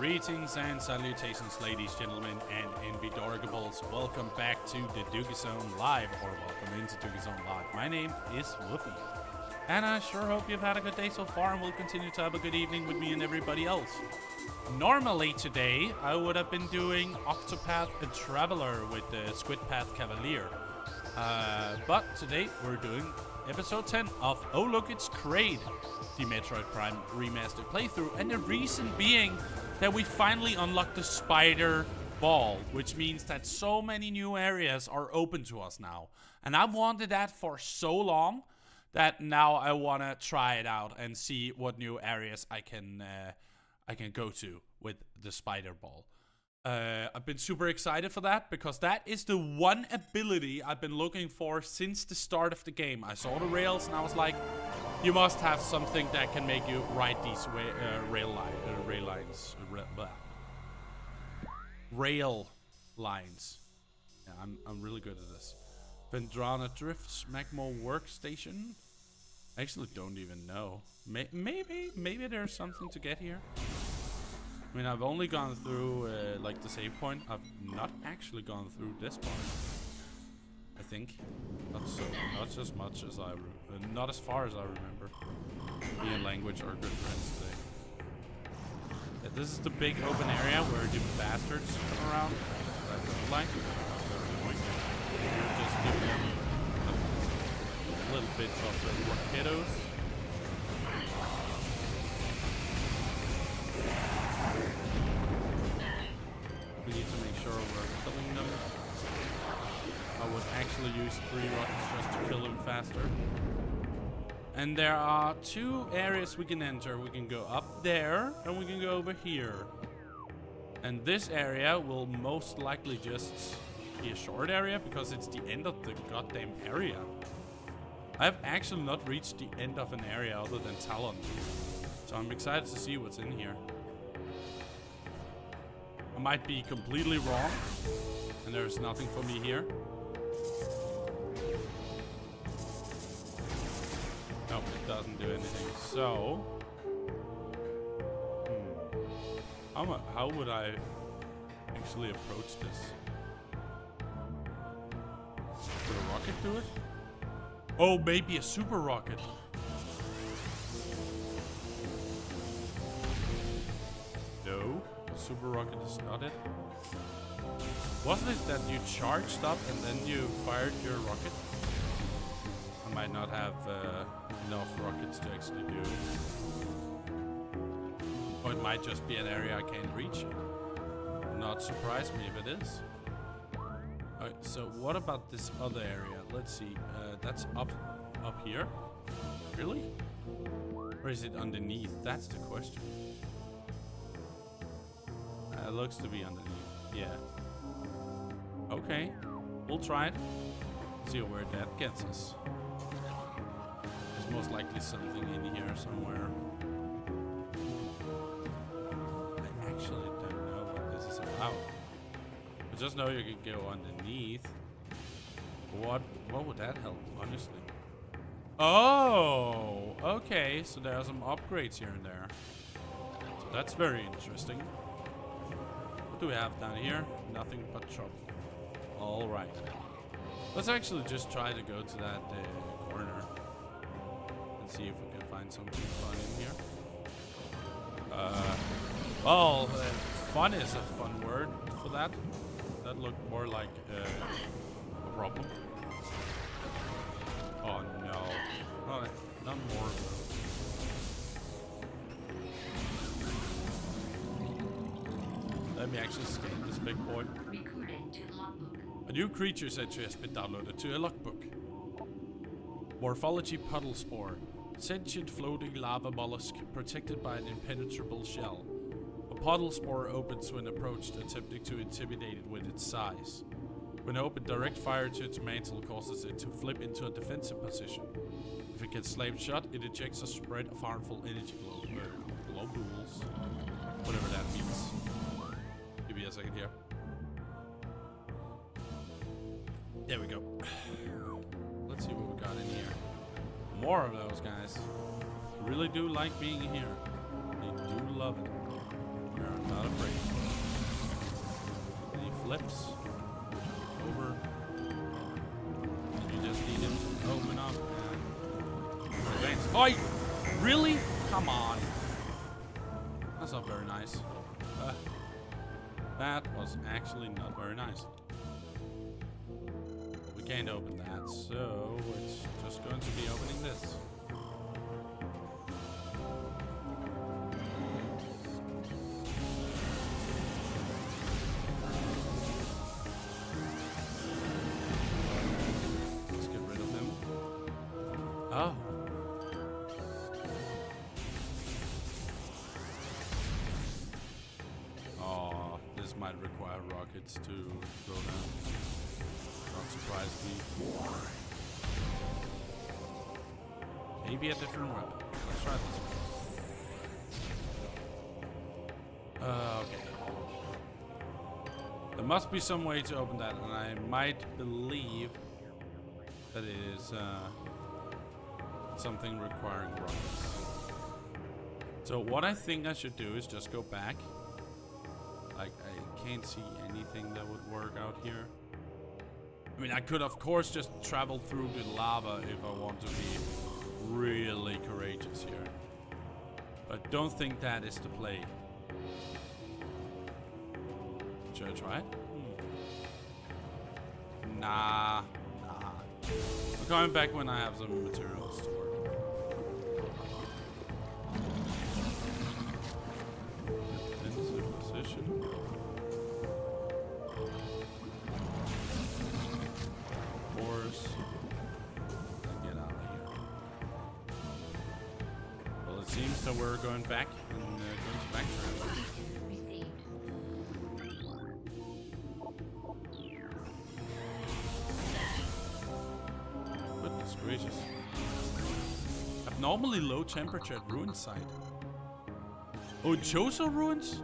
Greetings and salutations, ladies, gentlemen, and NBDorgables. Welcome back to the DUGGIE Zone Live, or welcome into DUGGIE Zone Live. My name is Woofy, and I sure hope you've had a good day so far and will continue to have a good evening with me and everybody else. Normally today, I would have been doing Octopath Traveler with the Squidpath Cavalier. But today, we're doing episode 10 of Oh Look It's Kraid, the Metroid Prime remastered playthrough, and the reason being that we finally unlocked the spider ball, which means that so many new areas are open to us now. And I've wanted that for so long that now I want to try it out and see what new areas I can go to with the spider ball. I've been super excited for that because that is the one ability I've been looking for since the start of the game. I saw the rails and I was like, you must have something that can make you ride these rail lines. Yeah, I'm really good at this. Vendrana Drifts, Magmo Workstation. I actually don't even know. Maybe there's something to get here. I mean, I've only gone through like the save point. I've not actually gone through this part. I think not as much as not as far as I remember. Me and language are good friends today. Yeah, this is the big open area where the bastards come around. I don't like. Just give them a little bit of the torpedoes. We need to make sure we're killing them. I would actually use 3 rockets just to kill them faster. And there are 2 areas we can enter. We can go up there and we can go over here. And this area will most likely just be a short area because it's the end of the goddamn area. I've actually not reached the end of an area other than Talon. So I'm excited to see what's in here. I might be completely wrong, and there's nothing for me here. Nope, it doesn't do anything. So, how would I actually approach this? Would a rocket do it? Oh, maybe a super rocket. No. Super rocket is not it. Wasn't it that you charged up and then you fired your rocket? I might not have enough rockets to actually do it. Or it might just be an area I can't reach. Not surprise me if it is. Alright, so what about this other area? Let's see. That's up here. Really? Or is it underneath? That's the question. It looks to be underneath. Yeah. Okay. We'll try it. See where that gets us. There's most likely something in here somewhere. I actually don't know what this is about. I just know you can go underneath. What would that help, honestly? Oh! Okay, so there are some upgrades here and there. So that's very interesting. What do we have down here? Nothing but trouble. Alright. Let's actually just try to go to that corner. And see if we can find something fun in here. Well, fun is a fun word for that. That looked more like a problem. Oh no. Oh, not more of those. Let me actually scan this big boy. A new creature's entry has been downloaded to a logbook. Morphology puddle spore. Sentient floating lava mollusk protected by an impenetrable shell. A puddle spore opens when approached, attempting to intimidate it with its size. When opened, direct fire to its mantle causes it to flip into a defensive position. If it gets slammed shut, it ejects a spread of harmful energy globules. Whatever that means. Give me a second here. There we go. Let's see what we got in here. More of those guys. Really do like being here. They do love it. We're not afraid. And he flips over. And you just need him to open up and advance. Oh, really? Come on. That's not very nice. That was actually not very nice. But we can't open that, so it's just going to be opening this. Let's get rid of him. Oh. This might require rockets to go down. Not surprise me. Maybe a different weapon. Let's try this one. Okay. There must be some way to open that, and I might believe that it is something requiring rockets. So what I think I should do is just go back. Like, I can't see anything that would work out here. I mean, I could, of course, just travel through the lava if I want to be really courageous here. But don't think that is the play. Should I try it? Nah. I'm coming back when I have some materials to work. So we're going back and going to backtrack. Goodness gracious. Abnormally low temperature at ruin site. Oh, Chozo ruins?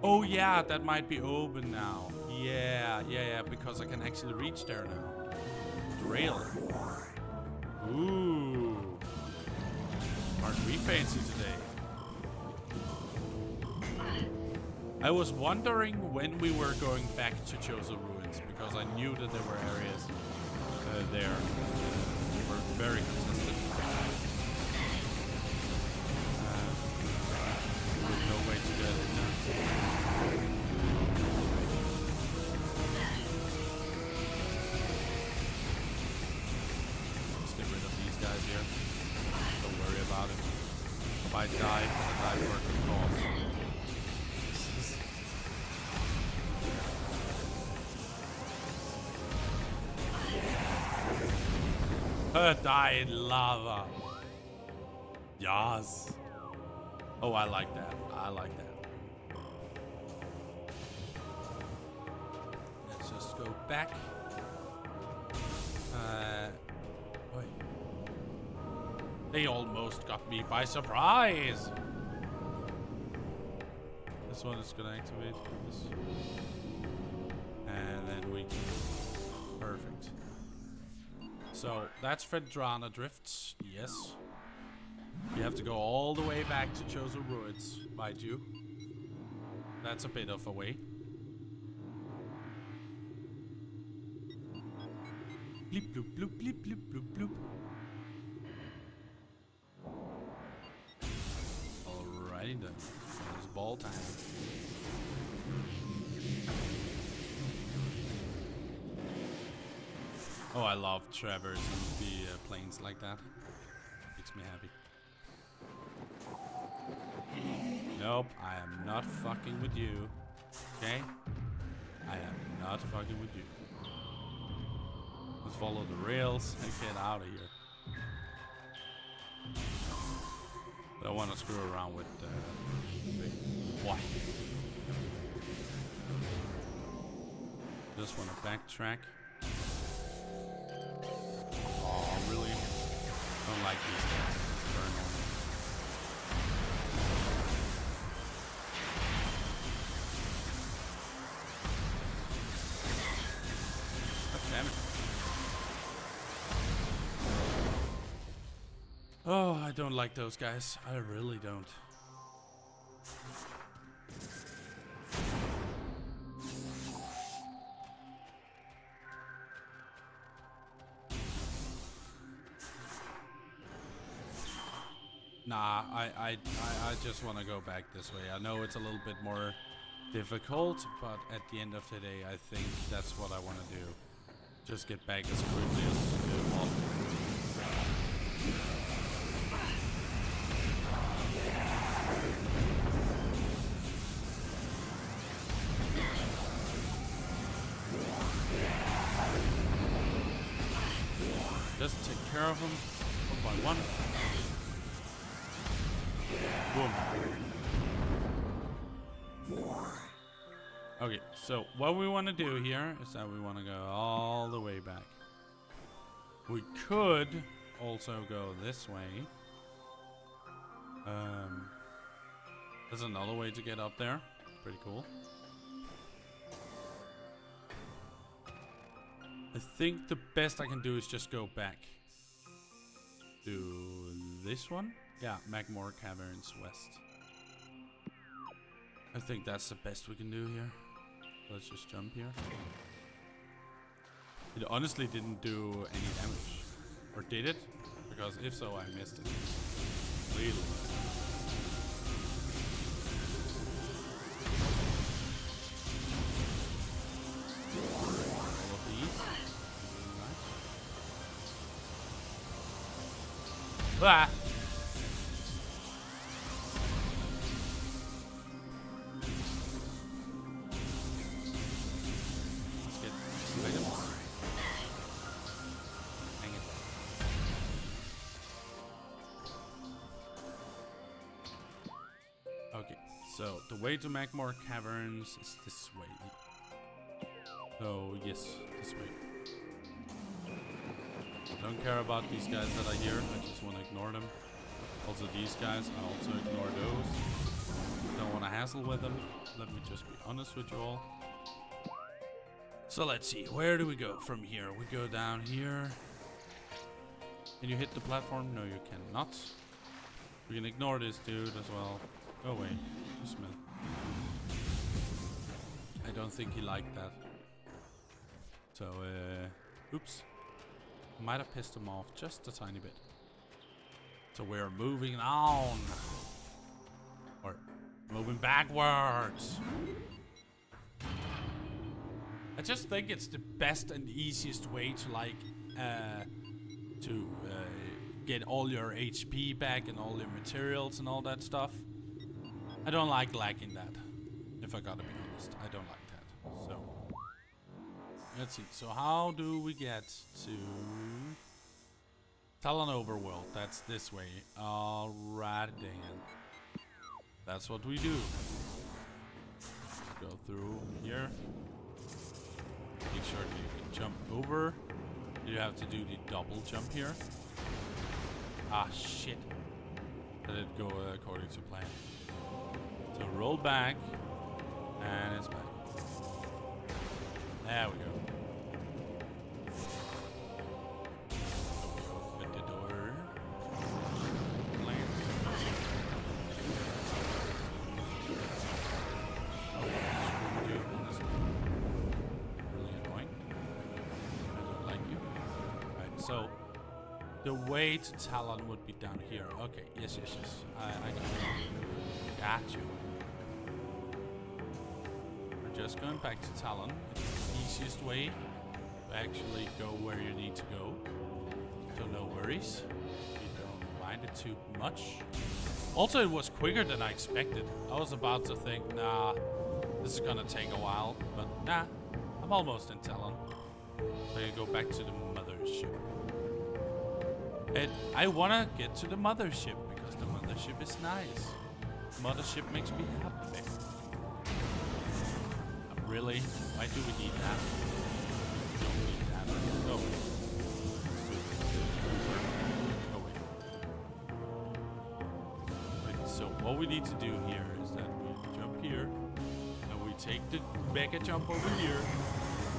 Oh yeah, that might be open now. Yeah, because I can actually reach there now. The rail. Ooh. Aren't we fancy today? I was wondering when we were going back to Chozo ruins because I knew that there were areas there that were very contested. With no way to get in there. Let's get rid of these guys here. Don't worry about it. If I die, I die worth the cause. Die in lava. Yes. Oh, I like that. I like that. Let's just go back. Wait. They almost got me by surprise. This one is gonna activate this. And then we can. Perfect. So that's Fedrana Drifts, yes. You have to go all the way back to Chozo Ruins, mind you. That's a bit of a way. Bleep bloop bloop bleep bloop bloop bloop. Alrighty then. It's ball time. Oh, I love traversing the plains like that. Makes me happy. Nope, I am not fucking with you. Okay? I am not fucking with you. Let's follow the rails and get out of here. Don't want to screw around with big what? Just want to backtrack. Oh, really? Don't like these guys. Burn on me. God damn it. Oh, I don't like those guys. I really don't. Nah, I just want to go back this way. I know it's a little bit more difficult, but at the end of the day, I think that's what I want to do. Just get back as quickly as possible. Just take care of them one by one. Boom. Okay, so what we want to do here is that we want to go all the way back. We could also go this way. There's another way to get up there. Pretty cool. I think the best I can do is just go back to this one. Yeah, Magmore Caverns West. I think that's the best we can do here. Let's just jump here. It honestly didn't do any damage. Or did it? Because if so, I missed it. Really missed it. All of these. Nice. Ah! Okay, so the way to Magmore Caverns is this way. So yes, this way. Don't care about these guys that are here. I just want to ignore them. Also these guys, I also ignore those. Don't want to hassle with them. Let me just be honest with you all. So let's see, where do we go from here? We go down here. Can you hit the platform? No, you cannot. We can ignore this dude as well. Go away, you smell. I don't think he liked that. So, oops. Might have pissed him off just a tiny bit. So we're moving on. Or moving backwards. I just think it's the best and easiest way to like, get all your HP back and all your materials and all that stuff. I don't like lagging that, if I gotta be honest. I don't like that. So, let's see. So how do we get to Talon Overworld? That's this way. Alright then. That's what we do. Go through here. Make sure you can jump over. You have to do the double jump here. Ah, shit. That didn't go according to plan. So roll back, and it's back. There we go. Open the door. Land. Oh, what do we do on this one? Really annoying. I don't like you. Right, so the way to Talon would be down here. Okay, yes. I got you. We're just going back to Talon. It's the easiest way to actually go where you need to go. So no worries. You don't mind it too much. Also, it was quicker than I expected. I was about to think, nah, this is gonna take a while. But nah, I'm almost in Talon. So you go back to the mothership. And I wanna get to the mothership because the mothership is nice. Mothership makes me happy. Really? Why do we need that? We don't need that. Go away. Go away. Wait, so what we need to do here is that we jump here and we take the mega jump over here.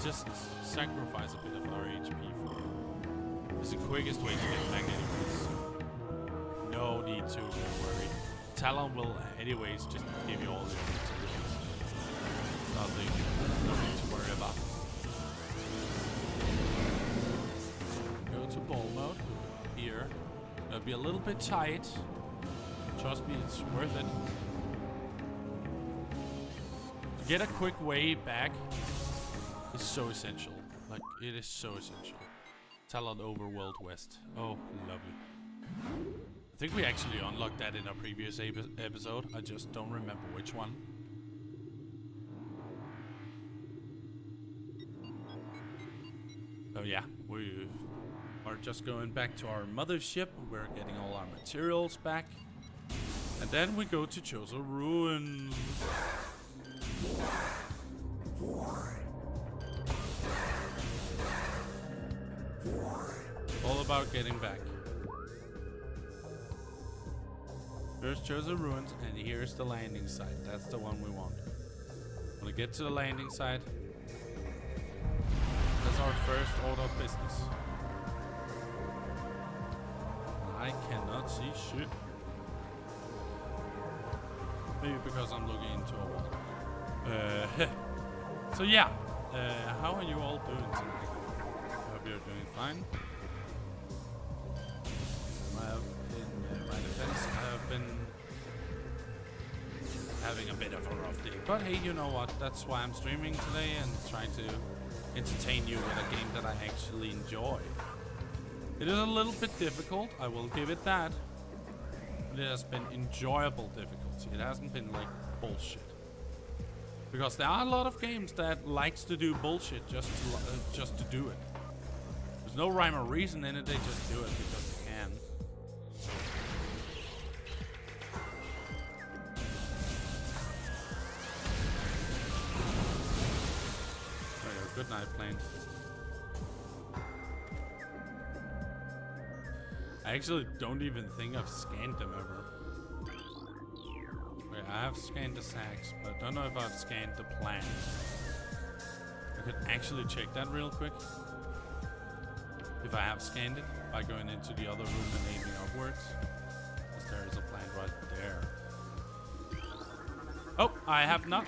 Just sacrifice a bit of our HP for it. It's the quickest way to get back anyways. No need to, don't worry. Talon will anyways just give you all the materials. Nothing to worry about. Go to ball mode here. It'll be a little bit tight, Trust me, it's worth it. To get a quick way back is so essential. Like, it is so essential. Talon Overworld West. Oh, lovely. I think we actually unlocked that in a previous episode. I just don't remember which one. So yeah, we are just going back to our mothership. We're getting all our materials back. And then we go to Chozo Ruins. All about getting back. Here's Chozo Ruins, and here's the landing site. That's the one we want. When we get to the landing site, that's our first order of business. I cannot see shit. Maybe because I'm looking into a wall. So yeah, how are you all doing tonight? I hope you're doing fine. In my defense, I have been having a bit of a rough day. But hey, you know what? That's why I'm streaming today and trying to entertain you with a game that I actually enjoy. It is a little bit difficult, I will give it that. But it has been enjoyable difficulty. It hasn't been like bullshit. Because there are a lot of games that likes to do bullshit just to do it. There's no rhyme or reason in it, they just do it because they can. Good night, plane. I actually don't even think I've scanned them ever. Wait, I have scanned the sacks, but I don't know if I've scanned the plant. I could actually check that real quick. If I have scanned it by going into the other room and aiming upwards. Because there is a plant right there. Oh, I have not.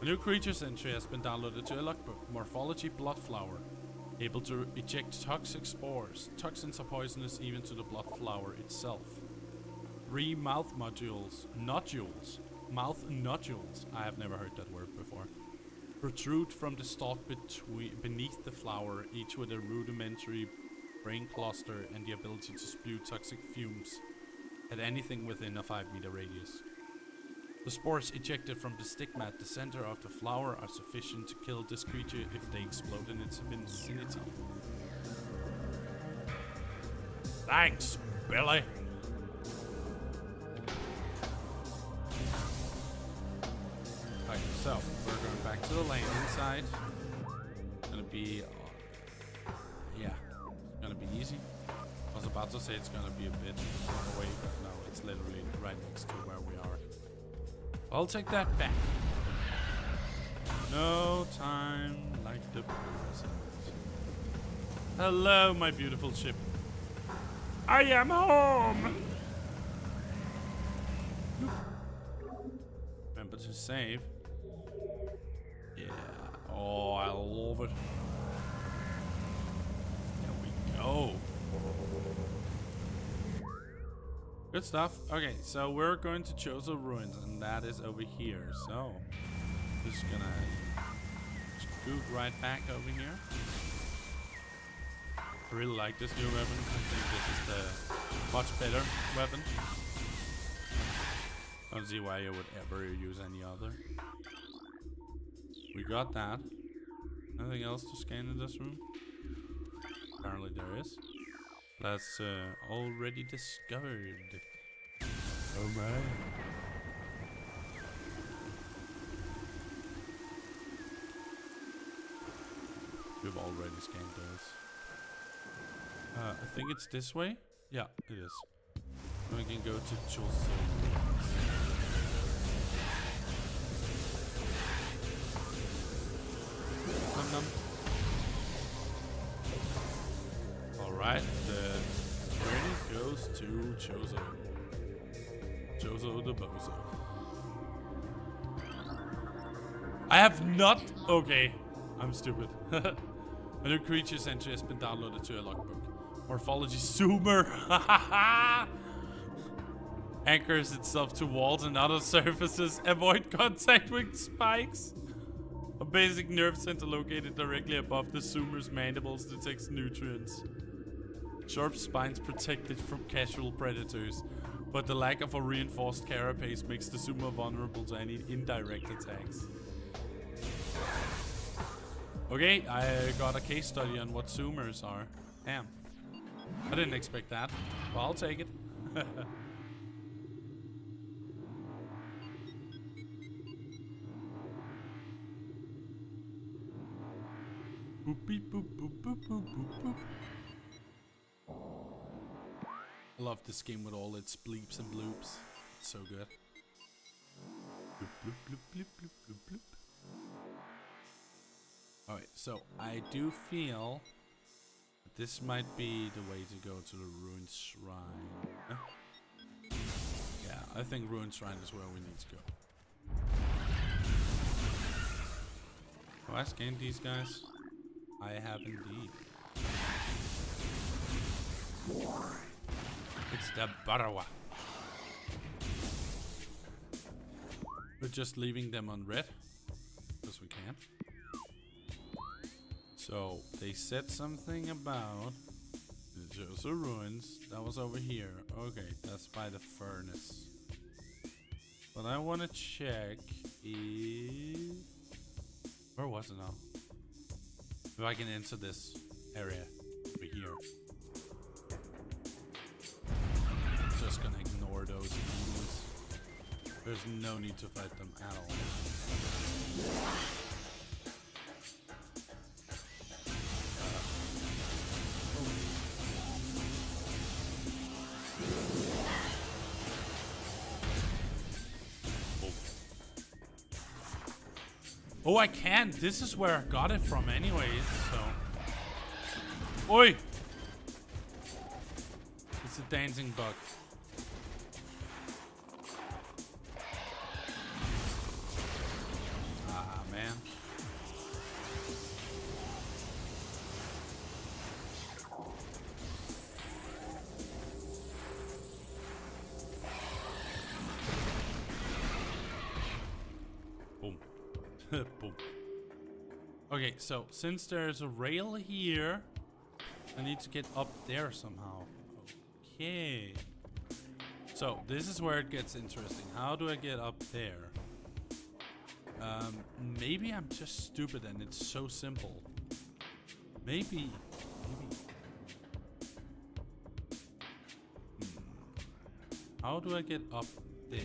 A new creature's entry has been downloaded to a logbook. Morphology blood flower. Able to eject toxic spores. Toxins are poisonous even to the blood flower itself. 3 mouth modules. Nodules. Mouth nodules. I have never heard that word before. Protrude from the stalk beneath the flower, each with a rudimentary brain cluster and the ability to spew toxic fumes at anything within a 5-meter radius. The spores ejected from the stigma at the center of the flower are sufficient to kill this creature if they explode in its vicinity. Thanks, Billy. Okay, so we're going back to the landing site. It's gonna be, yeah, it's gonna be easy. I was about to say it's gonna be a bit away, but no, it's literally right next to where we are. I'll take that back. No time like the present. Hello, my beautiful ship. I am home! Remember to save. Yeah. Oh, I love it. There we go. Good stuff. Okay, so we're going to Chozo Ruins, and that is over here. So, just gonna scoot right back over here. I really like this new weapon. I think this is the much better weapon. I don't see why you would ever use any other. We got that. Nothing else to scan in this room? Apparently there is. That's already discovered. Oh my. We've already scanned those. I think it's this way? Yeah, it is. We can go to Chozo. Alright, the journey goes to Chozo. Chozo the Bozo. I have not... Okay, I'm stupid. A new creature's entry has been downloaded to a logbook. Morphology Zoomer. Anchors itself to walls and other surfaces. Avoid contact with spikes. A basic nerve center located directly above the zoomer's mandibles detects nutrients. Sharp spines protect it from casual predators, but the lack of a reinforced carapace makes the zoomer vulnerable to any indirect attacks. Okay, I got a case study on what zoomers are. Damn. I didn't expect that, but I'll take it. Boop, beep, boop, boop, boop, boop, boop, boop. I love this game with all its bleeps and bloops. It's so good. Bloop, bloop, bloop, bloop, bloop, bloop, bloop. Alright, so I do feel that this might be the way to go to the Ruined Shrine. Huh? Yeah, I think Ruined Shrine is where we need to go. Have I scanned these guys? I have indeed. It's the Barawa. We're just leaving them on red, because we can. So, they said something about... It shows the ruins. That was over here. Okay, that's by the furnace. What I want to check is... Where was it now? If I can enter this area over here. I'm just gonna ignore those enemies. There's no need to fight them at all. Oh, I can. This is where I got it from anyways, so. Oi! It's a dancing bug. Ah, man. Boom. Boom. Okay, so since there's a rail here, I need to get up there somehow. Okay. So this is where it gets interesting. How do I get up there? Maybe I'm just stupid and it's so simple. Maybe. How do I get up there?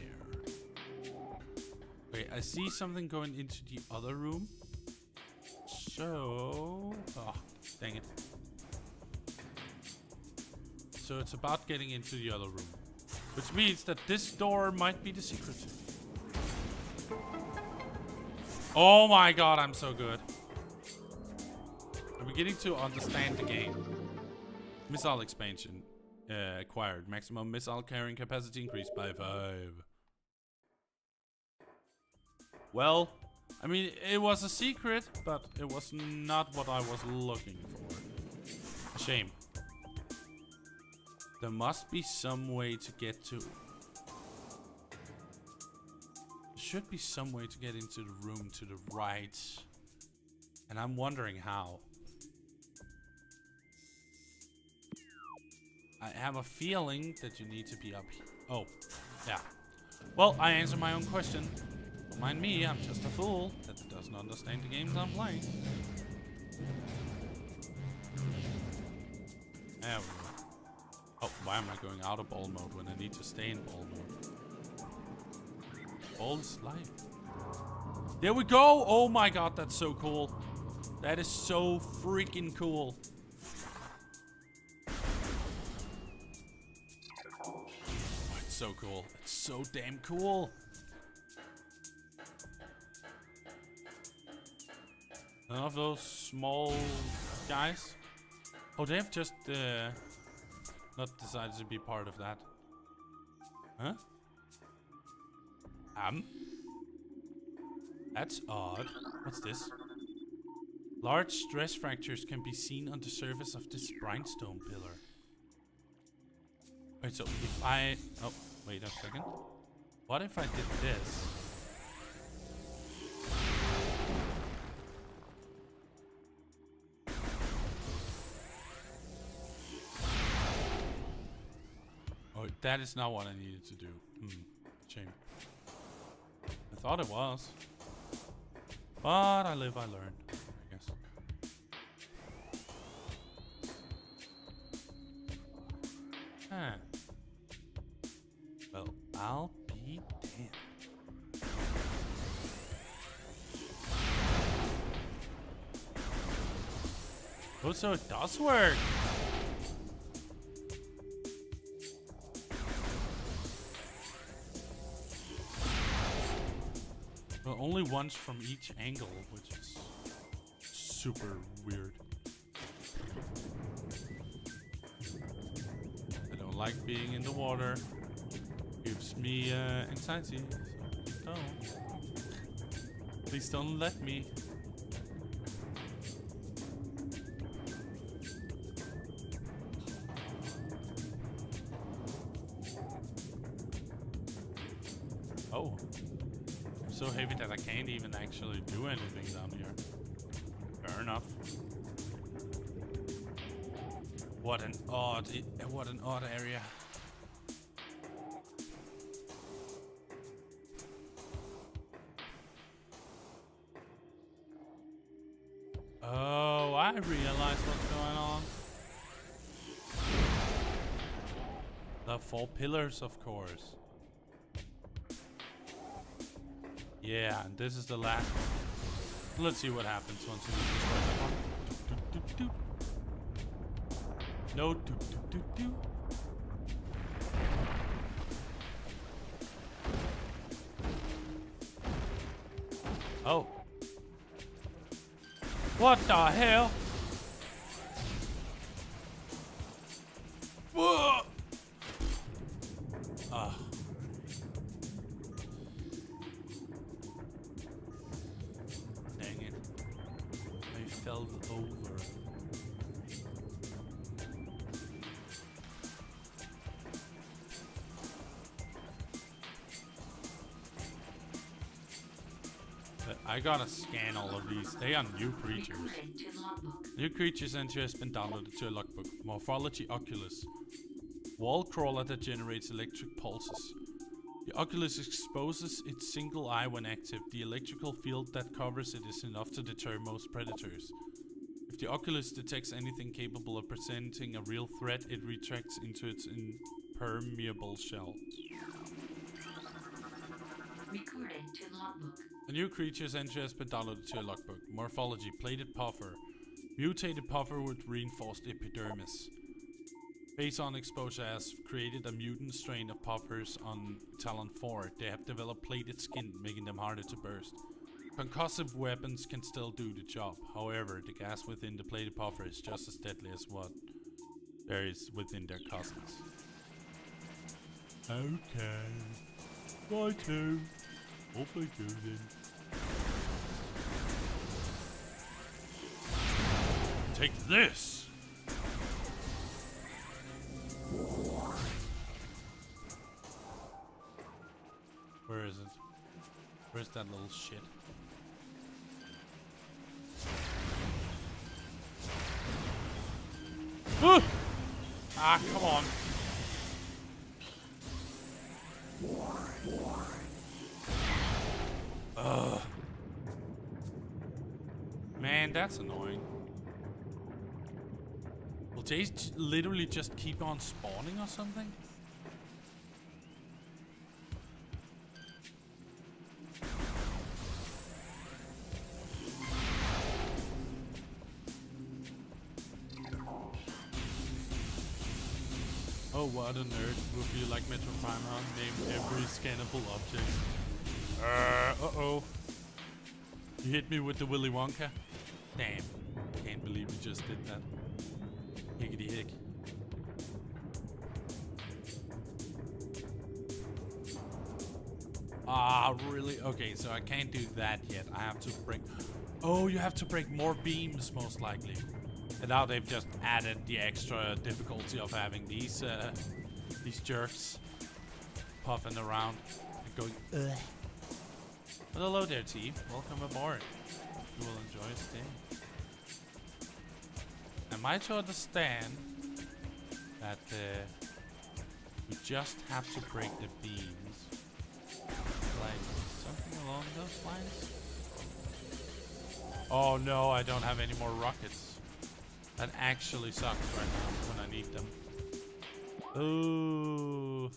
Okay, I see something going into the other room. So... Oh, dang it. So it's about getting into the other room. Which means that this door might be the secret. Oh my god, I'm so good. I'm beginning to understand the game. Missile expansion acquired. Maximum missile carrying capacity increased by 5. Well, I mean, it was a secret, but it was not what I was looking for. Shame. There must be some way to get to... There should be some way to get into the room to the right. And I'm wondering how. I have a feeling that you need to be up here. Oh, yeah. Well, I answered my own question. Don't mind me, I'm just a fool that doesn't understand the games I'm playing. There we go. Oh, why am I going out of ball mode when I need to stay in ball mode? Ball is life. There we go! Oh my god, that's so cool. That is so freaking cool. Oh, it's so cool. It's so damn cool. None of those small guys. Oh, they have just not decided to be part of that. Huh? That's odd. What's this? Large stress fractures can be seen on the surface of this rhinestone pillar. Wait, so if I... Oh, Wait a second. What if I did this? Oh, that is not what I needed to do. Shame. I thought it was. But I live, I learn, I guess. Huh. Well, I'll be damned. Oh, so it does work. Well, only once from each angle, which is super weird. I don't like being in the water. Gives me anxiety. So don't. Please don't let me. Oh. So heavy that I can't even actually do anything down here. Fair enough. What an odd area. Oh, I realize what's going on. The 4 pillars, of course. Yeah, and this is the last one. Let's see what happens once we destroy that one. No, Oh. What the hell? Whoa! Dang it. I fell over. I gotta scan all of these. They are new creatures. New creatures entry has been downloaded to a logbook. Morphology Oculus. Wall crawler that generates electric pulses. The Oculus exposes its single eye when active. The electrical field that covers it is enough to deter most predators. If the Oculus detects anything capable of presenting a real threat, it retracts into its impermeable shell. Recorded to logbook. A new creature's entry has been downloaded to a logbook. Morphology, plated puffer. Mutated puffer with reinforced epidermis. Phase-on exposure has created a mutant strain of puffers on Talon 4. They have developed plated skin, making them harder to burst. Concussive weapons can still do the job. However, the gas within the plated puffer is just as deadly as what there is within their cousins. Okay. Righto. Off I go then. Take this! Where is it? Where's that little shit? Ah! Ah, come on. Ugh. Man, that's annoying. Will they literally just keep on spawning or something? Oh, what a nerd. Would you like Metro Prime, huh? Name every scannable object. Uh-oh. You hit me with the Willy Wonka? Damn. Can't believe you just did that. Higgity hick. Ah, really? Okay, so I can't do that yet. I have to break... Oh, you have to break more beams, most likely. And now they've just added the extra difficulty of having these jerks. puffing around and going, ugh. But hello there, T. Welcome aboard. You will enjoy staying. Am I to understand that we just have to break the beams? Like something along those lines? Oh no, I don't have any more rockets. That actually sucks right now when I need them. Ooh.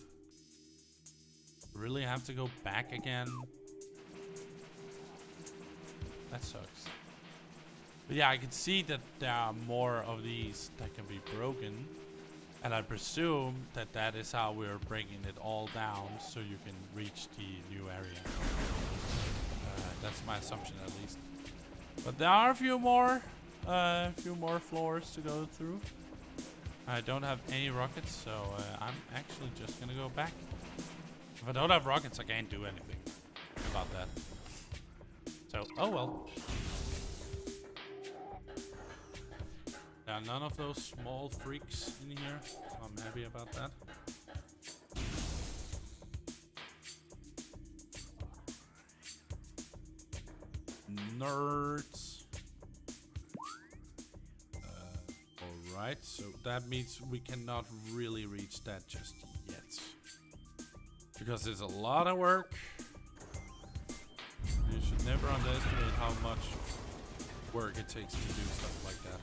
Really have to go back again? That sucks. But yeah, I can see that there are more of these that can be broken. And I presume that that is how we're breaking it all down so you can reach the new area. That's my assumption at least. But there are a few more floors to go through. I don't have any rockets, so I'm actually just gonna go back. If I don't have rockets, I can't do anything about that. So, oh well. There are none of those small freaks in here, so I'm happy about that. Nerds. Alright, so that means we cannot really reach that just yet. Because it's a lot of work. You should never underestimate how much work it takes to do stuff like that.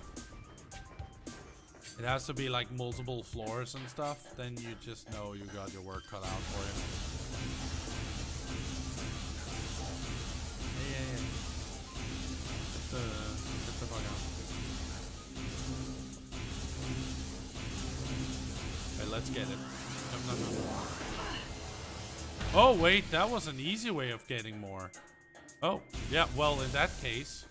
It has to be like multiple floors and stuff, then you just know you got your work cut out for you. Yeah. Get the fuck out. Okay, let's get it. No. Oh wait, that was an easy way of getting more. Oh, yeah, well in that case,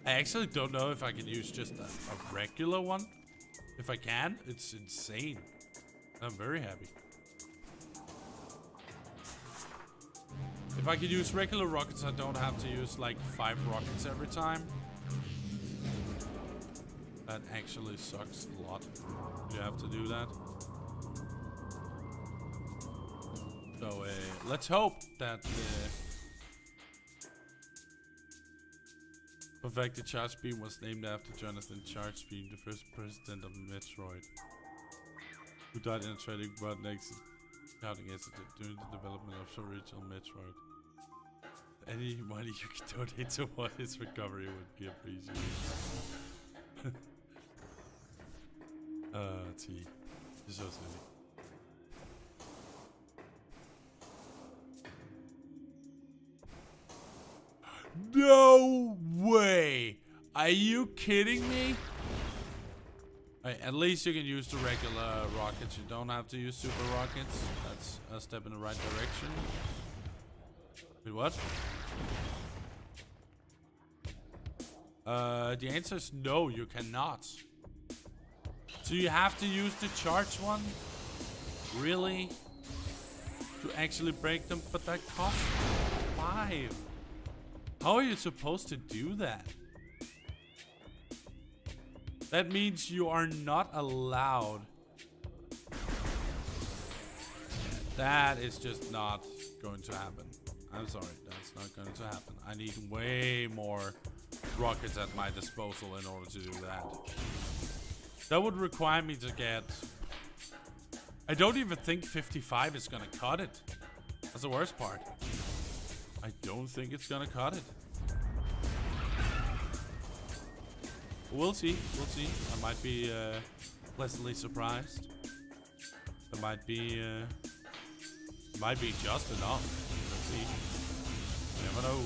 I actually don't know if I can use just a regular one. If I can, it's insane. I'm very happy. If I could use regular rockets, I don't have to use like 5 rockets every time. That actually sucks a lot. You have to do that. So let's hope that Perfected Charge Beam was named after Jonathan Charge Beam, the first president of Metroid, who died in a tragic road accident during the development of the original Metroid. Any money you can donate toward his recovery would be appreciated. T. You're so silly. No way! Are you kidding me? At least you can use the regular rockets. You don't have to use super rockets. That's a step in the right direction. Wait, what? The answer is no, you cannot. So you have to use the charge one? Really? To actually break them? But that costs 5. How are you supposed to do that? That means you are not allowed. That is just not going to happen. I'm sorry, that's not going to happen. I need way more rockets at my disposal in order to do that. That would require me to get... I don't even think 55 is going to cut it. That's the worst part. I don't think it's gonna cut it. We'll see. We'll see. I might be pleasantly surprised. It might be just enough. Let's see. You never know.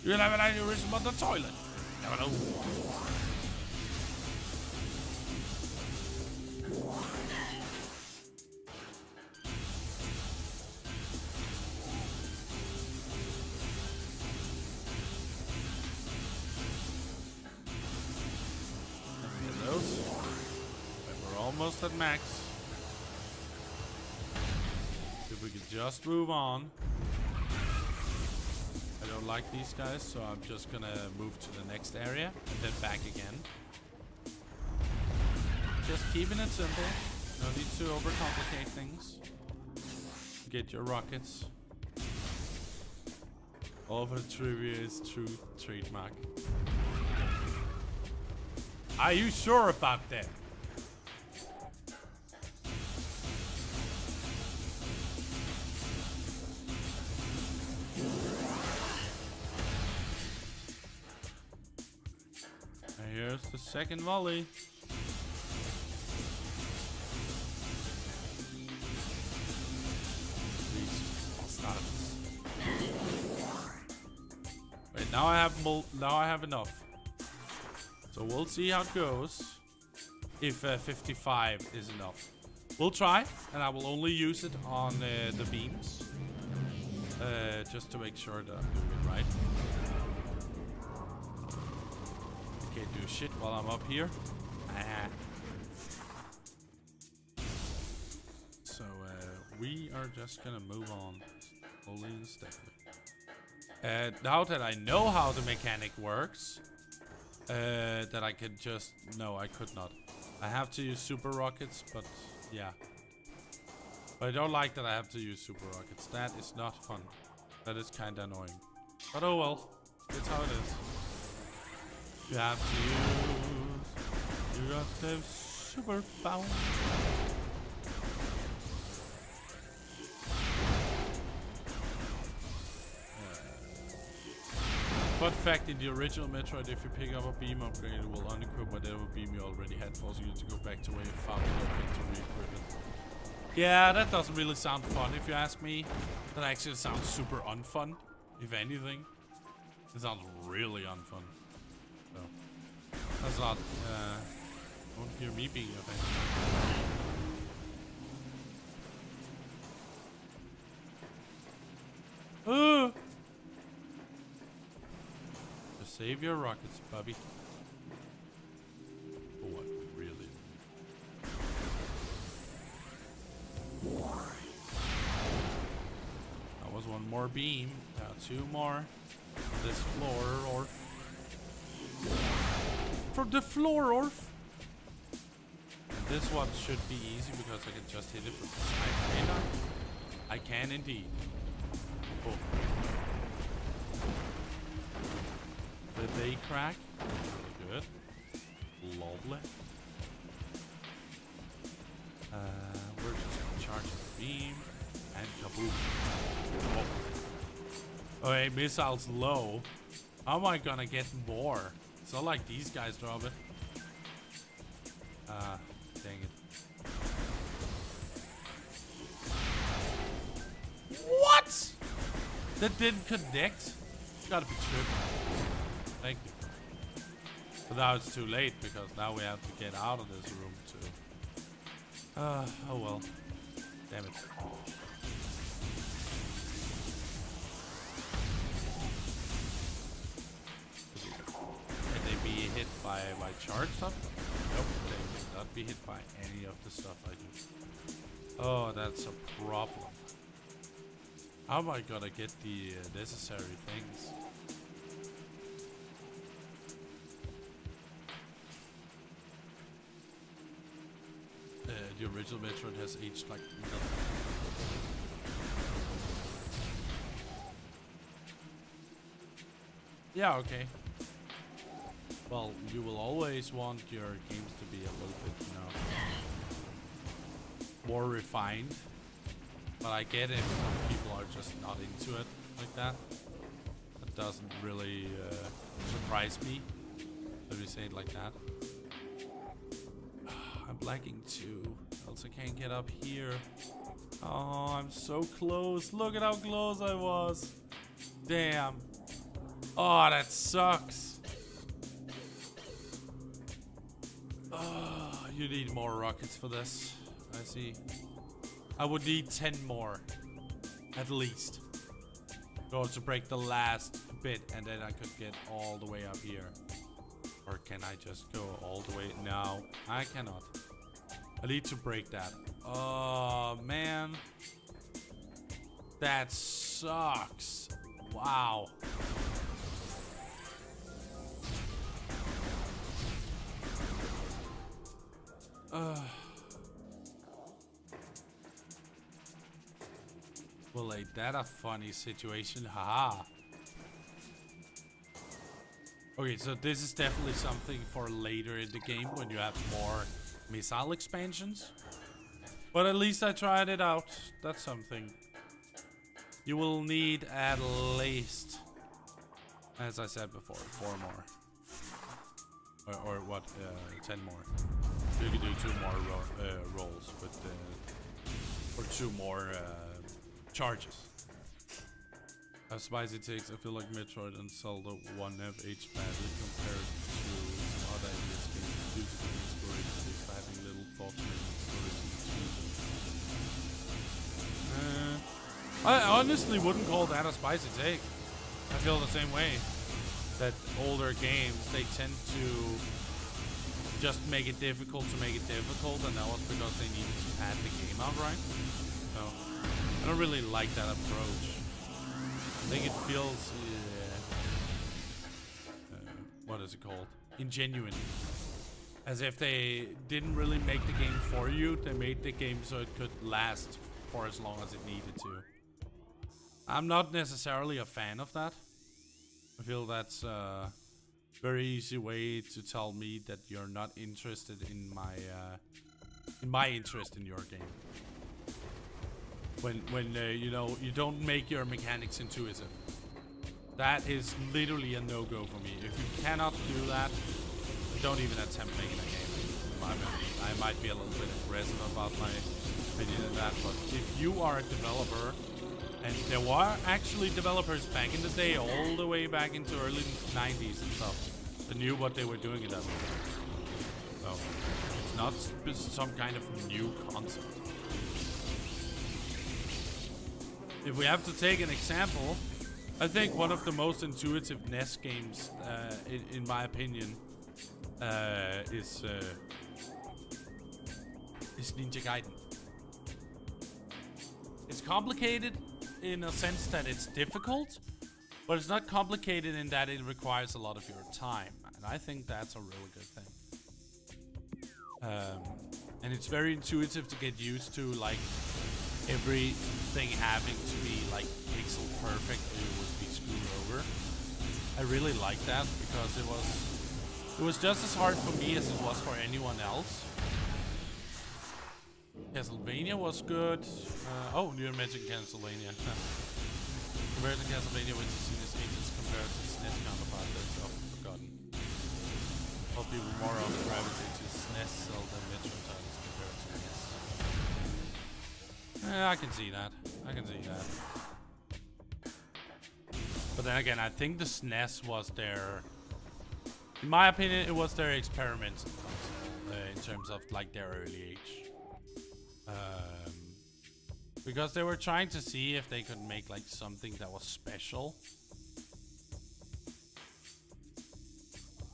You'll have an aneurysm on the toilet. You never know. Almost at max. If we could just move on. I don't like these guys, so I'm just gonna move to the next area and then back again. Just keeping it simple. No need to overcomplicate things. Get your rockets. All of the trivia is true trademark. Are you sure about that? And here's the second volley. Wait, now I have enough. So we'll see how it goes. If 55 is enough, we'll try, and I will only use it on the beams, just to make sure that I'm doing it right. I can't do shit while I'm up here. So we are just gonna move on slowly and steadily. Now that I know how the mechanic works, that I could just... No, I could not. I have to use super rockets, but yeah. But I don't like that I have to use super rockets. That is not fun. That is kinda annoying. But oh well. It's how it is. You have to use... You have to have super power. Fun fact, in the original Metroid, if you pick up a beam upgrade, it will unequip whatever beam you already had, forcing you to go back to where you found it and to re-equip it. Yeah, that doesn't really sound fun, if you ask me. That actually sounds super unfun, if anything. It sounds really unfun. So, that's not, don't hear me being offended. Save your rockets, Bubby. For what, really? That was one more beam. Now two more. This floor, Orf. From the floor, Orf. And this one should be easy because I can just hit it from the side. Can I? I can indeed. Oh. Did they crack? Really good. Lovely. We're just gonna charge the beam and kaboom. Oh. Okay, missiles low. How am I gonna get more? It's not like these guys drop it. Dang it. What? That didn't connect? Gotta be tripping. Thank you. But now it's too late because now we have to get out of this room too. Oh well. Damn it. Can they be hit by my charge stuff? Nope, they will not be hit by any of the stuff I do. Oh, that's a problem. How am I gonna get the necessary things? The original Metroid has aged like nothing. Yeah, okay. Well, you will always want your games to be a little bit, you know, more refined. But I get it if some people are just not into it like that. That doesn't really surprise me. Let me say it like that. I'm lagging too. Else I can't get up here. Oh, I'm so close. Look at how close I was. Damn. Oh, that sucks. Oh, you need more rockets for this. I see. I would need 10 more. At least. Go to break the last bit and then I could get all the way up here. Or can I just go all the way? No, I cannot. I need to break that. Oh, man. That sucks. Wow. Well, ain't that a funny situation? Haha. Okay, so this is definitely something for later in the game when you have more missile expansions. But at least I tried it out. That's something. You will need at least, as I said before, 4 more. Or what? 10 more. You can do 2 more rolls with or 2 more charges. As spicy takes, I feel like Metroid and Zelda 1F badly compared to some other ideas games due to the inspiration of having little thought-making stories. I honestly wouldn't call that a spicy take. I feel the same way. That older games, they tend to just make it difficult to make it difficult, and that was because they needed to pad the game out right. So I don't really like that approach. I think it feels, what is it called? Ingenuine. As if they didn't really make the game for you, they made the game so it could last for as long as it needed to. I'm not necessarily a fan of that. I feel that's a very easy way to tell me that you're not interested in my interest in your game. When you know, you don't make your mechanics intuitive. That is literally a no-go for me. If you cannot do that, don't even attempt making a game. I might be a little bit aggressive about my opinion of that, but if you are a developer, and there were actually developers back in the day, all the way back into early 90s and stuff, that knew what they were doing in that movie. So it's not some kind of new concept. If we have to take an example, I think one of the most intuitive NES games, in my opinion, is Ninja Gaiden. It's complicated in a sense that it's difficult, but it's not complicated in that it requires a lot of your time, and I think that's a really good thing. And it's very intuitive to get used to, like, everything having to be like pixel perfect or you would be screwed over. I really like that because it was just as hard for me as it was for anyone else. Castlevania was good. Oh, you mentioned Castlevania. Compared to Castlevania, which is seen as ages compared to SNES counterpart, that's often forgotten. Or people more often gravitate to SNES, Zelda, Metroid titles compared to NES. I can see that. I can see that. But then again, I think the SNES was their, in my opinion, it was their experimental console in terms of like their early age. Because they were trying to see if they could make like something that was special.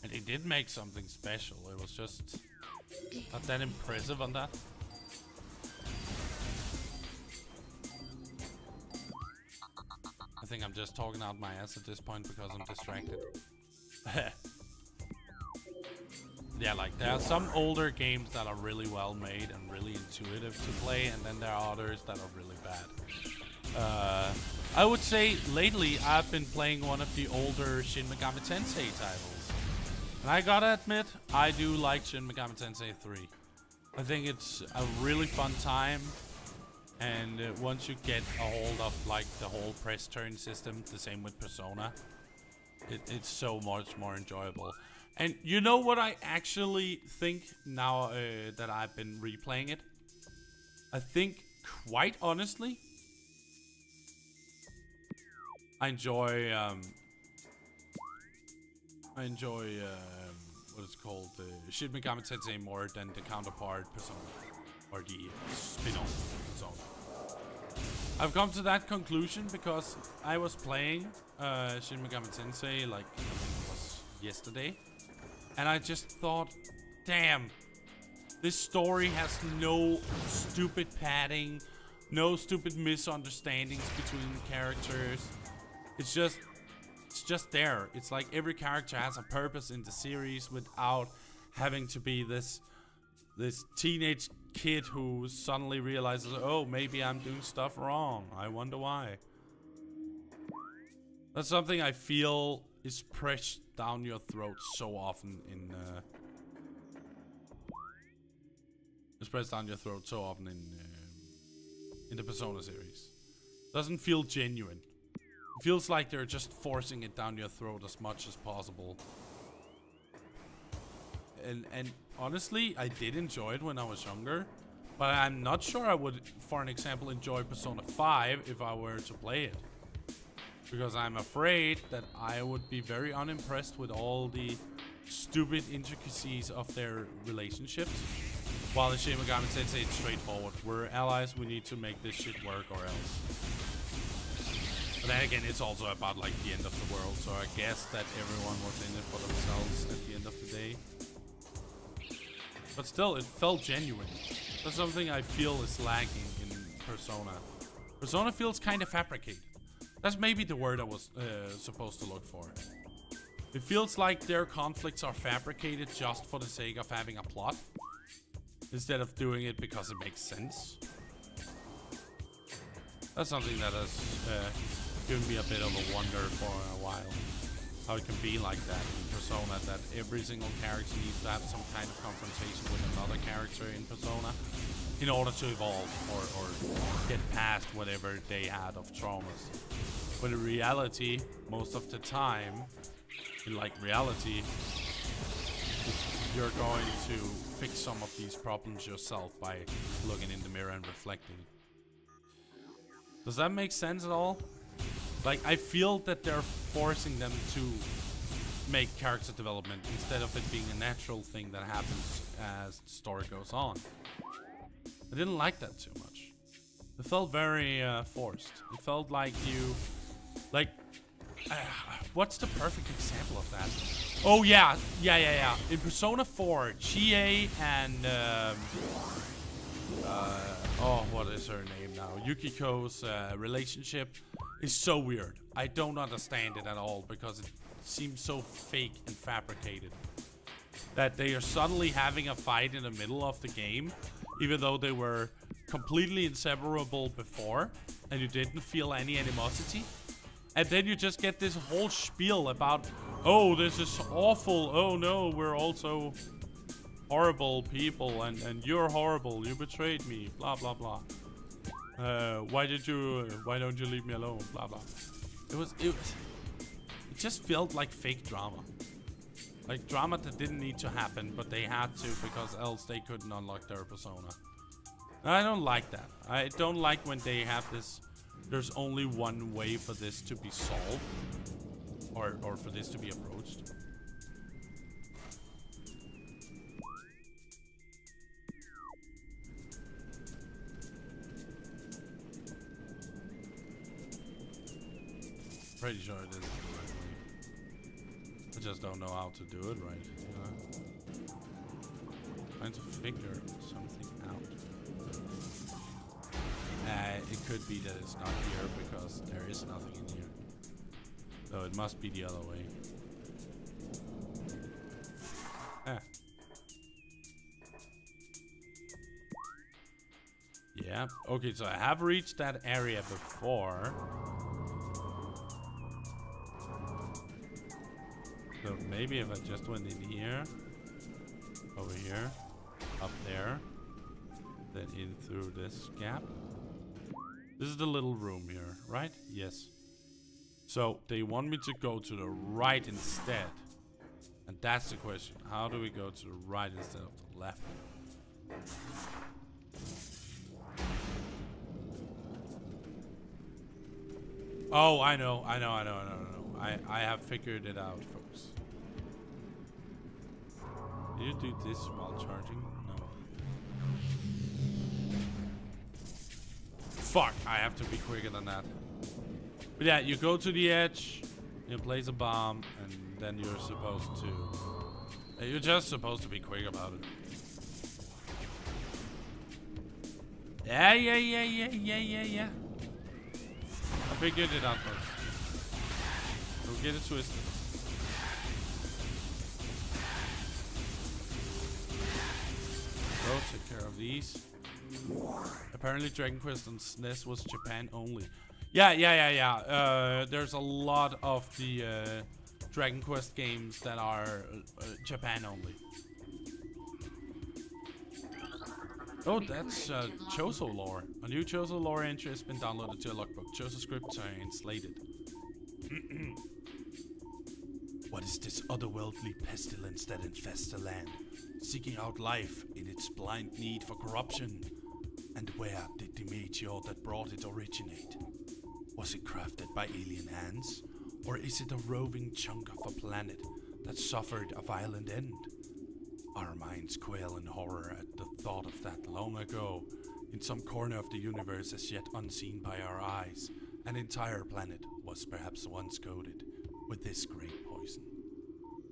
And they did make something special. It was just not that impressive on that. I think I'm just talking out my ass at this point because I'm distracted. Yeah, like there are some older games that are really well made and really intuitive to play, and then there are others that are really bad. I would say lately I've been playing one of the older Shin Megami Tensei titles. And I gotta admit, I do like Shin Megami Tensei 3. I think it's a really fun time. And once you get a hold of like the whole press turn system, the same with Persona, it's so much more enjoyable. And you know what I actually think now that I've been replaying it? I think, quite honestly, I enjoy what is called Shin Megami Tensei more than the counterpart Persona, or the spin-off Persona. I've come to that conclusion because I was playing Shin Megami Tensei like I think it was yesterday, and I just thought, damn, this story has no stupid padding, no stupid misunderstandings between characters. It's just there. It's like every character has a purpose in the series without having to be this this teenage kid who suddenly realizes, oh, maybe I'm doing stuff wrong. I wonder why. That's something I feel is pressed down your throat so often it's pressed down your throat so often in the Persona series. Doesn't feel genuine. It feels like they're just forcing it down your throat as much as possible. And honestly, I did enjoy it when I was younger, but I'm not sure I would, for an example, enjoy Persona 5 if I were to play it. Because I'm afraid that I would be very unimpressed with all the stupid intricacies of their relationships. While in Shin Megami Tensei, it's straightforward. We're allies, we need to make this shit work or else. But then again, it's also about like the end of the world, so I guess that everyone was in it for themselves at the end of the day. But still, it felt genuine. That's something I feel is lacking in Persona. Persona feels kind of fabricated. That's maybe the word I was supposed to look for. It feels like their conflicts are fabricated just for the sake of having a plot, instead of doing it because it makes sense. That's something that has given me a bit of a wonder for a while. How it can be like that in Persona, that every single character needs to have some kind of confrontation with another character in Persona in order to evolve or get past whatever they had of traumas. But in reality, most of the time, in like reality, you're going to fix some of these problems yourself by looking in the mirror and reflecting. Does that make sense at all? Like, I feel that they're forcing them to make character development instead of it being a natural thing that happens as the story goes on. I didn't like that too much. It felt very forced. It felt like you... Like... what's the perfect example of that? Oh, yeah. In Persona 4, Chie and... oh, what is her name now? Yukiko's relationship is so weird. I don't understand it at all because it seems so fake and fabricated. That they are suddenly having a fight in the middle of the game, even though they were completely inseparable before, and you didn't feel any animosity. And then you just get this whole spiel about, oh, this is awful. Oh no, we're also horrible people, and you're horrible. You betrayed me. Blah blah blah. Why don't you leave me alone? Blah blah. It just felt like fake drama. Like drama that didn't need to happen, but they had to because else they couldn't unlock their persona. I don't like that. I don't like when they have this. There's only one way for this to be solved, or for this to be approached. Pretty sure it is the right way. I just don't know how to do it right. Trying to figure something out. It could be that it's not here because there is nothing in here. So it must be the other way. Ah. Yeah. Okay, so I have reached that area before. So maybe if I just went in here, over here, up there, then in through this gap. This is the little room here, right? Yes. So they want me to go to the right instead. And that's the question. How do we go to the right instead of the left? Oh, I know. I have figured it out, folks. Do you do this while charging? No. Fuck, I have to be quicker than that. But yeah, you go to the edge, you place a bomb, and then you're supposed to... You're just supposed to be quick about it. Yeah. I figured it out, folks. Don't get it twisted. these. Apparently Dragon Quest on SNES was Japan only. Yeah. There's a lot of the Dragon Quest games that are Japan only. Oh, that's Chozo lore. A new Chozo lore entry has been downloaded to a logbook. Chozo scripts are translated. What is this otherworldly pestilence that infests the land, seeking out life in its blind need for corruption? And where did the meteor that brought it originate? Was it crafted by alien hands? Or is it a roving chunk of a planet that suffered a violent end? Our minds quail in horror at the thought of that long ago. In some corner of the universe as yet unseen by our eyes, an entire planet was perhaps once coated with this great poison.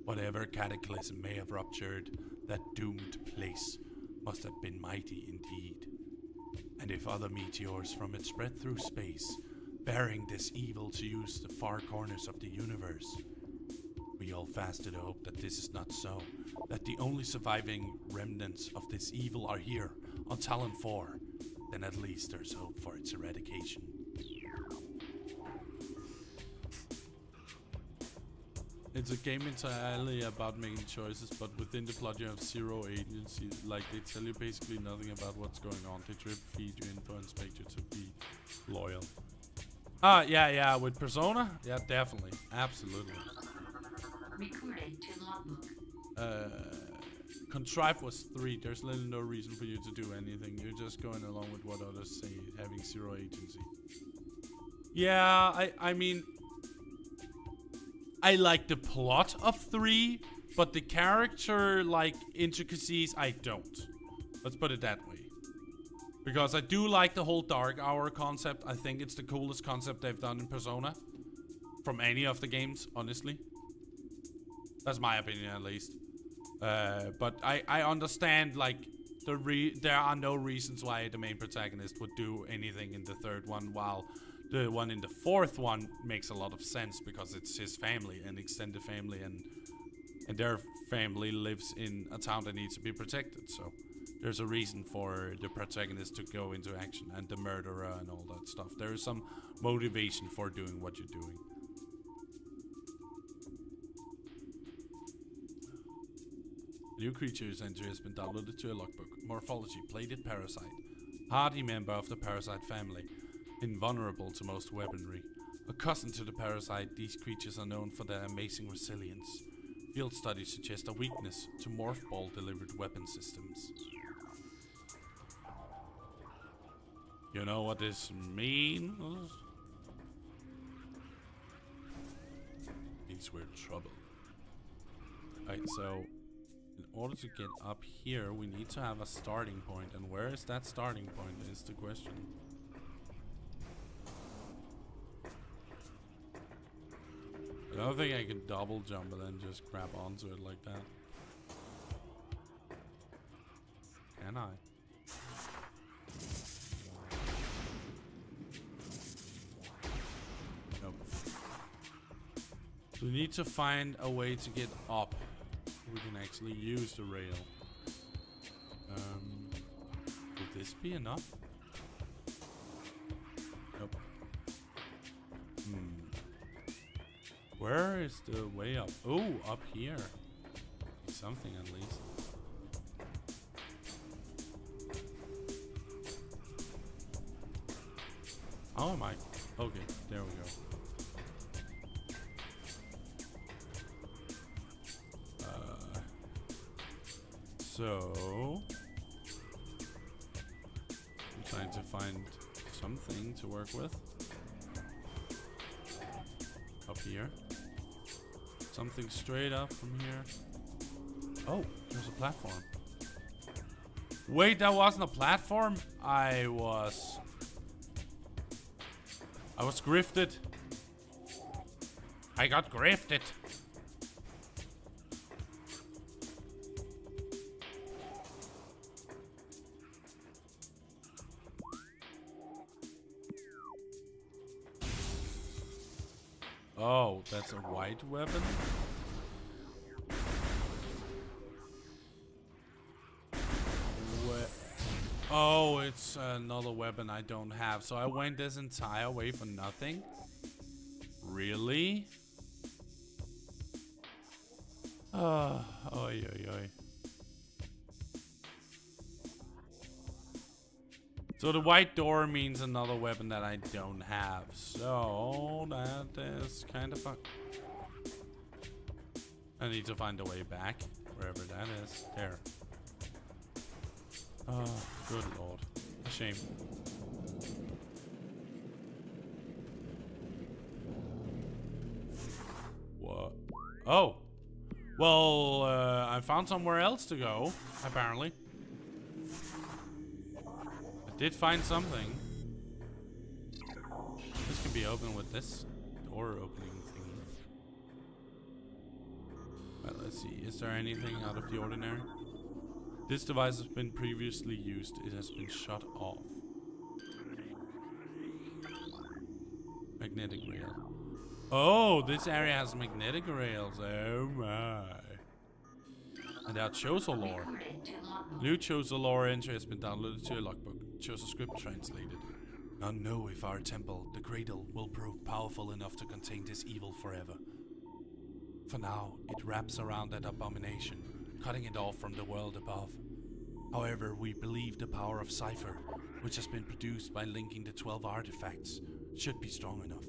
Whatever cataclysm may have ruptured that doomed place must have been mighty indeed. And if other meteors from it spread through space, bearing this evil to use the far corners of the universe, we all fast to hope that this is not so, that the only surviving remnants of this evil are here on Talon 4, then at least there's hope for its eradication. It's a game entirely about making choices, but within the plot you have zero agency. Like, they tell you basically nothing about what's going on. They drip feed you info and expect you to be loyal. Yeah, with Persona? Yeah, definitely. Absolutely. Recorded to logbook. Contrive was 3. There's literally no reason for you to do anything. You're just going along with what others say, having zero agency. Yeah, I mean, I like the plot of 3, but the character, like, intricacies, I don't. Let's put it that way. Because I do like the whole Dark Hour concept. I think it's the coolest concept they've done in Persona. From any of the games, honestly. That's my opinion, at least. But I understand, like, there are no reasons why the main protagonist would do anything in the third one, while the one in the fourth one makes a lot of sense because it's his family and extended family, and their family lives in a town that needs to be protected. So there's a reason for the protagonist to go into action, and the murderer and all that stuff. There is some motivation for doing what you're doing. New creatures entry has been downloaded to a logbook. Morphology: plated parasite. Hardy member of the parasite family. Invulnerable to most weaponry. A cousin to the parasite, these creatures are known for their amazing resilience. Field studies suggest a weakness to morph ball delivered weapon systems. You know what this means? Means we're in trouble. Alright, so in order to get up here, we need to have a starting point. And where is that starting point is the question. I don't think I can double jump and then just grab onto it like that. Can I? Nope. So we need to find a way to get up. We can actually use the rail. Would this be enough? Nope. Where is the way up? Oh, up here. Something at least. How am I? Okay, there we go. So I'm trying to find something to work with. Up here. Something straight up from here. Oh, there's a platform. Wait, that wasn't a platform? I was grifted. I got grifted. Oh, that's a white weapon? Oh, it's another weapon I don't have. So I went this entire way for nothing? Really? Oy, oy, oy. So the white door means another weapon that I don't have. So that is kind of fucked. I need to find a way back, wherever that is. There. Oh, good lord. A shame. What? Oh. Well, I found somewhere else to go, apparently. I did find something. This can be opened with this door opening thingy. Well, let's see. Is there anything out of the ordinary? This device has been previously used. It has been shut off. Magnetic rail. Oh, this area has magnetic rails. Oh my. And our Chozo lore. New Chozo lore entry has been downloaded to your logbook. Chozo script translated. None know if our temple, the Cradle, will prove powerful enough to contain this evil forever. For now, it wraps around that abomination, cutting it off from the world above. However, we believe the power of Cypher, which has been produced by linking the 12 artifacts, should be strong enough.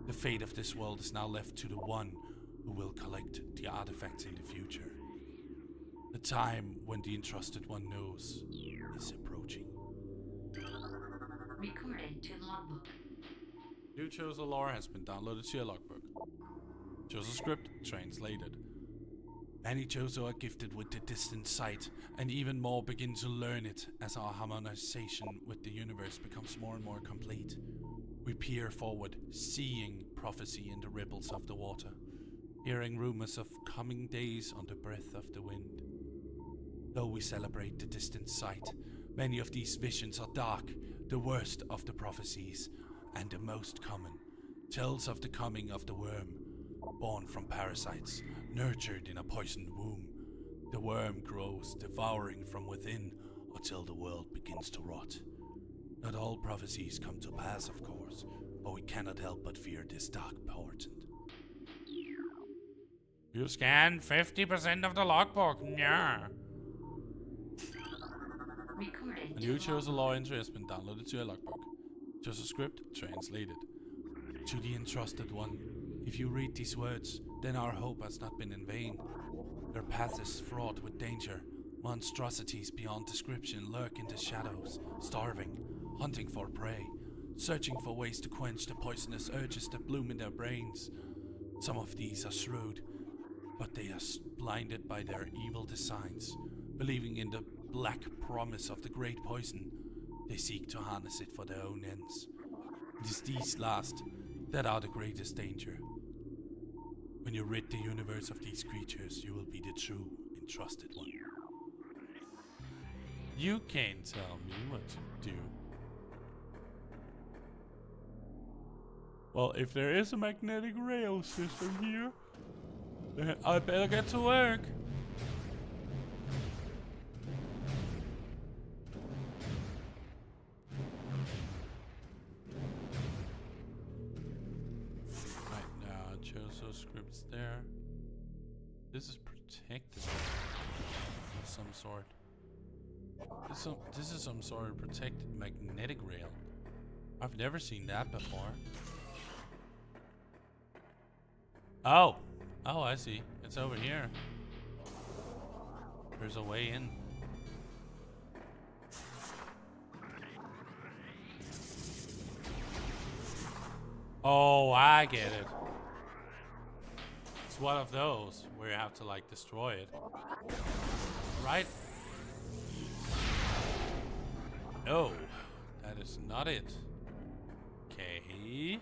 The fate of this world is now left to the one who will collect the artifacts in the future. The time when the entrusted one knows is approaching. Recorded to logbook. New Chozo lore has been downloaded to your logbook. Chozo script translated. Many Chozo are gifted with the distant sight, and even more begin to learn it as our harmonization with the universe becomes more and more complete. We peer forward, seeing prophecy in the ripples of the water, hearing rumors of coming days on the breath of the wind. Though we celebrate the distant sight, many of these visions are dark, the worst of the prophecies, and the most common, tells of the coming of the worm, born from parasites, nurtured in a poisoned womb. The worm grows, devouring from within, until the world begins to rot. Not all prophecies come to pass, of course, but we cannot help but fear this dark portent. You scanned 50% of the logbook, yeah. Recorded. A new Chozo lore entry has been downloaded to your logbook. Chozo script translated. To the entrusted one, if you read these words, then our hope has not been in vain. Their path is fraught with danger. Monstrosities beyond description lurk in the shadows, starving, hunting for prey, searching for ways to quench the poisonous urges that bloom in their brains. Some of these are shrewd, but they are blinded by their evil designs. Believing in the black promise of the great poison, they seek to harness it for their own ends. It is these last that are the greatest danger. When you rid the universe of these creatures, you will be the true entrusted one. You can't tell me what to do. Well, if there is a magnetic rail system here, then I better get to work. Chozo scripts there. This is protected of some sort. This is some sort of protected magnetic rail. I've never seen that before. Oh, I see. It's over here. There's a way in. Oh, I get it. One of those where you have to like destroy it, right? No, that is not it. Okay.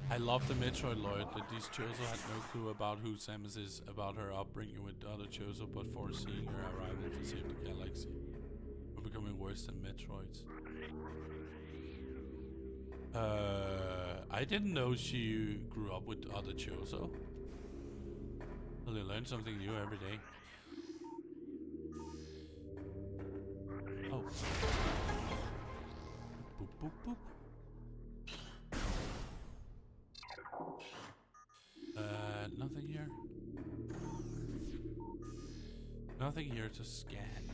I love the Metroid lore that these Chozo had no clue about who Samus is, about her upbringing with other Chozo, but foreseeing her arrival to save the galaxy. We're becoming worse than Metroids. I didn't know she grew up with other Chozo. Well, you learn something new every day. Oh. Boop, boop, boop. Nothing here. Nothing here to scan.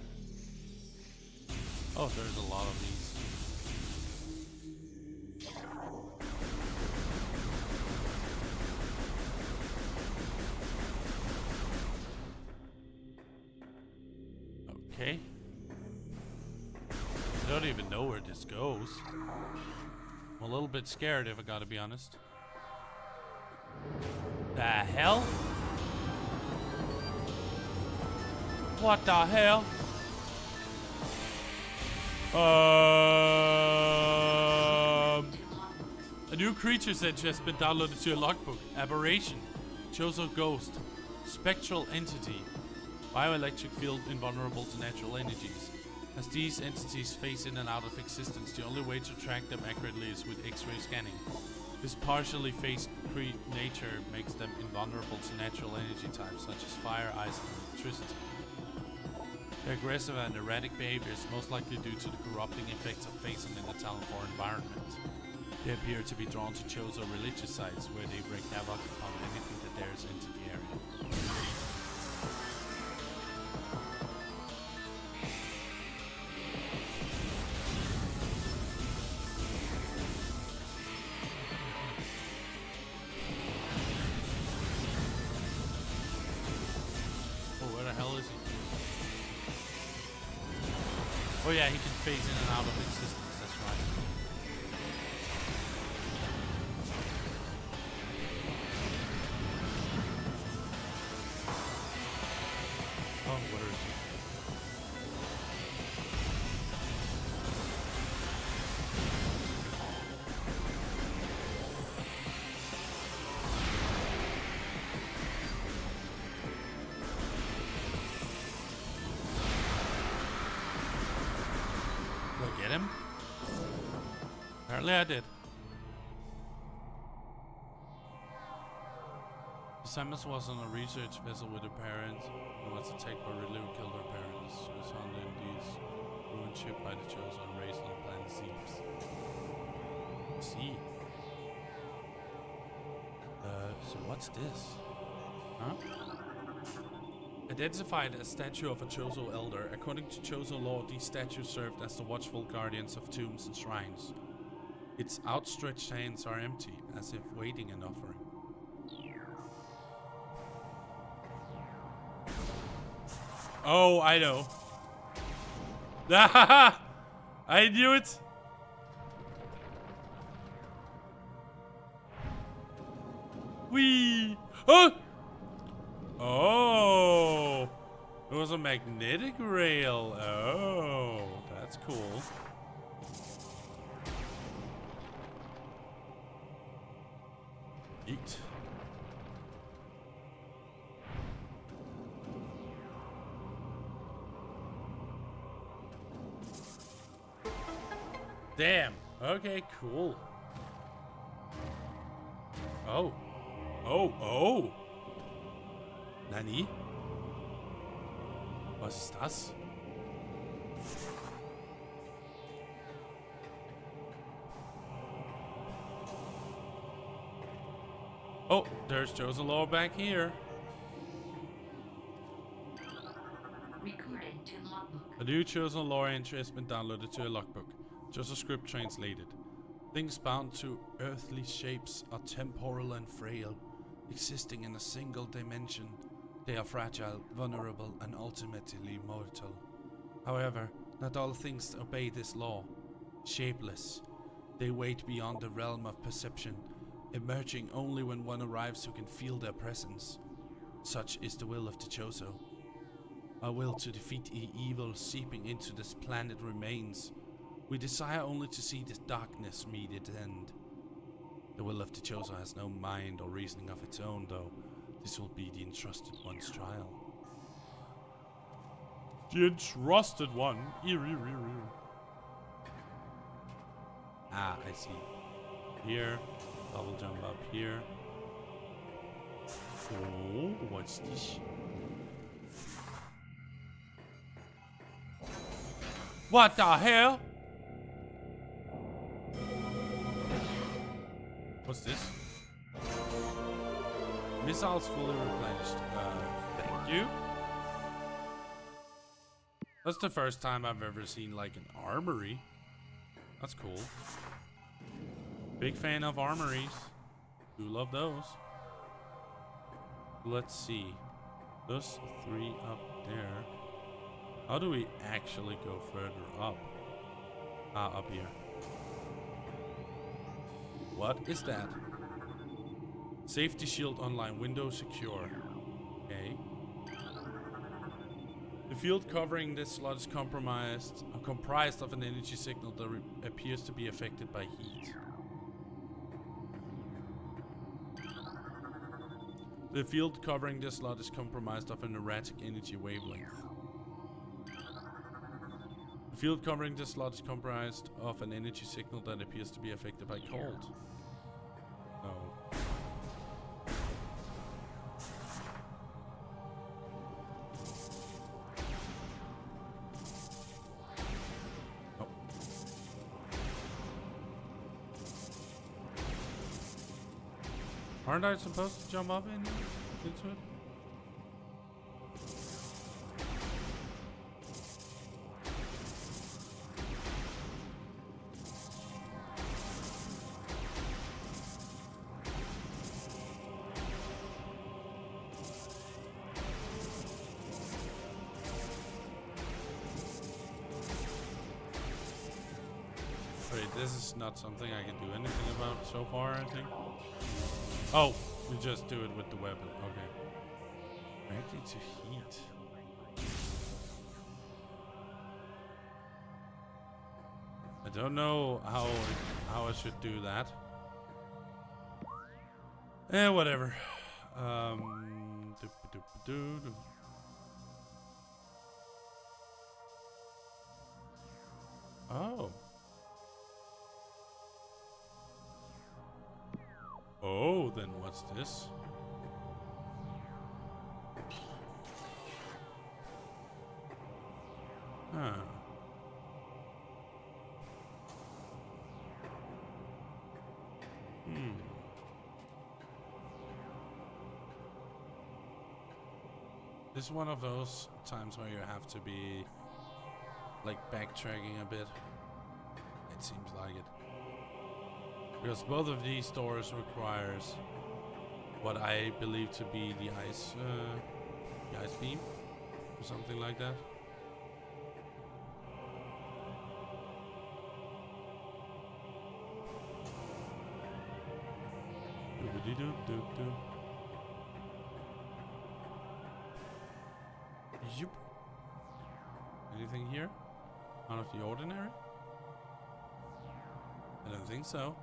Oh, there's a lot of these. Okay. I don't even know where this goes. I'm a little bit scared if I gotta be honest. The hell? What the hell? A new creature set has been downloaded to your logbook. Aberration. Chozo ghost. Spectral entity. Bioelectric field invulnerable to natural energies. As these entities phase in and out of existence, the only way to track them accurately is with X-ray scanning. This partially phased nature makes them invulnerable to natural energy types such as fire, ice, and electricity. Their aggressive and erratic behavior is most likely due to the corrupting effects of phasing in the Talonfor environment. They appear to be drawn to Chozo religious sites where they wreak havoc upon anything that dares into the area. Oh yeah, he can phase in and out of existence, that's right. Oh, where is he? Get him? Apparently I did. Samus was on a research vessel with her parents and was attacked by Riddler who killed her parents. She was found in this ruined ship by the Chosen and raised on the planet Zeus. See. So what's this? Huh? Identified as statue of a Chozo elder, according to Chozo law, these statues served as the watchful guardians of tombs and shrines. Its outstretched hands are empty, as if waiting an offering. Oh, I know. I knew it. Whee! Oh! Oh! It was a magnetic rail. Oh, that's cool. Eat. Damn. Okay, cool. Oh. Oh, oh. Nani? Was ist das? Oh, there's Chosen Law back here. Recorded to logbook. A new Chosen Law entry has been downloaded to a logbook. Just a script translated. Things bound to earthly shapes are temporal and frail, existing in a single dimension. They are fragile, vulnerable, and ultimately mortal. However, not all things obey this law. Shapeless, they wait beyond the realm of perception, emerging only when one arrives who can feel their presence. Such is the will of the Chozo. Our will to defeat evil seeping into this planet remains. We desire only to see this darkness meet its end. The will of the Chozo has no mind or reasoning of its own, though. This will be the entrusted one's trial. The entrusted one. Ah, I see. here. Double jump up here. Oh, what's this? What the hell? What's this? Missiles fully replenished. Thank you. That's the first time I've ever seen like an armory. That's cool. Big fan of armories. Do love those. Let's see. Those 3 up there. How do we actually go further up? Up here. What is that? Safety shield online. Window secure. Okay. The field covering this slot is comprised of an energy signal that appears to be affected by heat. The field covering this slot is comprised of an erratic energy wavelength. The field covering this slot is comprised of an energy signal that appears to be affected by cold. Oh. Oh. Aren't I supposed to jump up into it? Wait, this is not something I can do anything about so far, I think. Oh, we just do it with the weapon. Okay. Ready to heat. I don't know how I should do that. Eh, whatever. Oh. Oh, then what's this? Huh. This is one of those times where you have to be like backtracking a bit. It seems like it. Because both of these doors requires what I believe to be the ice beam or something like that. Yoop. Anything here? Out of the ordinary? I don't think so.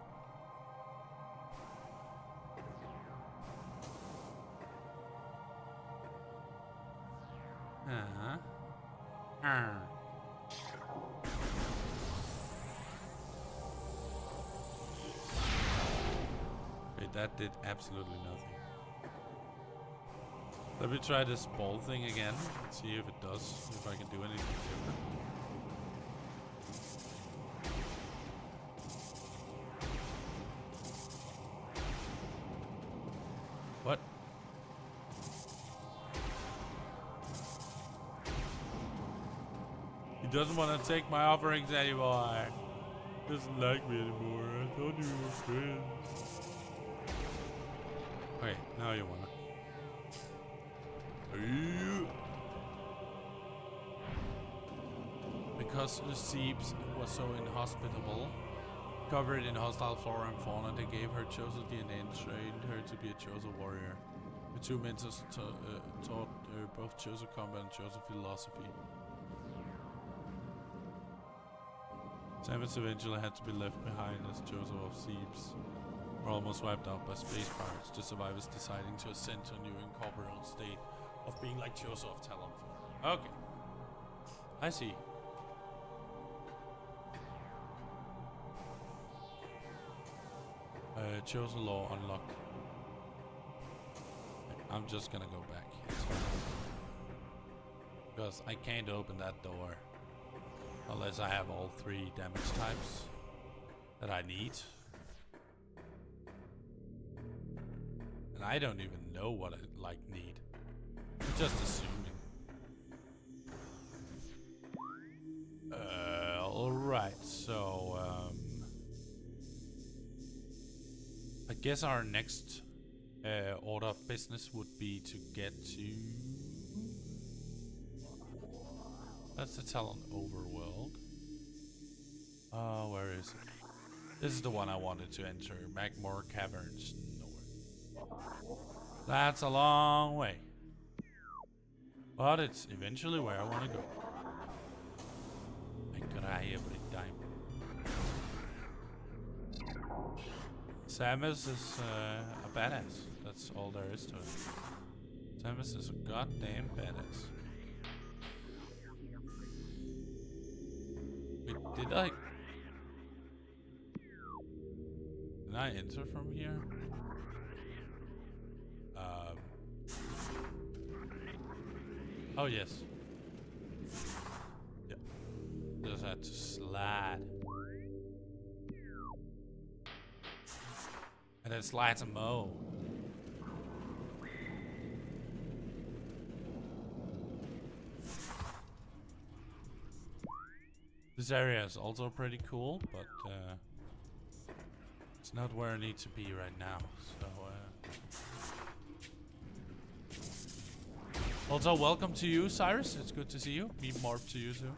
Wait, that did absolutely nothing. Let me try this ball thing again. Let's see if it does, if I can do anything different. What? He doesn't want to take my offerings anymore. He doesn't like me anymore. I thought you were friends. Okay, now you wanna. Because the Seeps was so inhospitable, covered in hostile flora and fauna, they gave her Chozo DNA and trained her to be a Chozo warrior. The two mentors taught her both Chozo combat and Chozo philosophy. Samus eventually had to be left behind as Chozo of Seeps were almost wiped out by space pirates, the survivors deciding to ascend to a new incorporeal state of being like Chozo of Talonfall. Okay. I see. Chosen law unlocked. I'm just gonna go back. Because I can't open that door unless I have all 3 damage types that I need. And I don't even know what I need. I'm just assuming. Alright, so I guess our next order of business would be to get to... That's the Talon Overworld. Where is it? This is the one I wanted to enter. Magmore Caverns North. That's a long way. But it's eventually where I want to go. I cry every time. Samus is a badass. That's all there is to it. Samus is a goddamn badass. Wait, did I enter from here? Oh yes. Yeah. Just had to slide. And then slide some more. This area is also pretty cool, but it's not where I need to be right now. So also welcome to you, Cyrus. It's good to see you. Me morph to you too.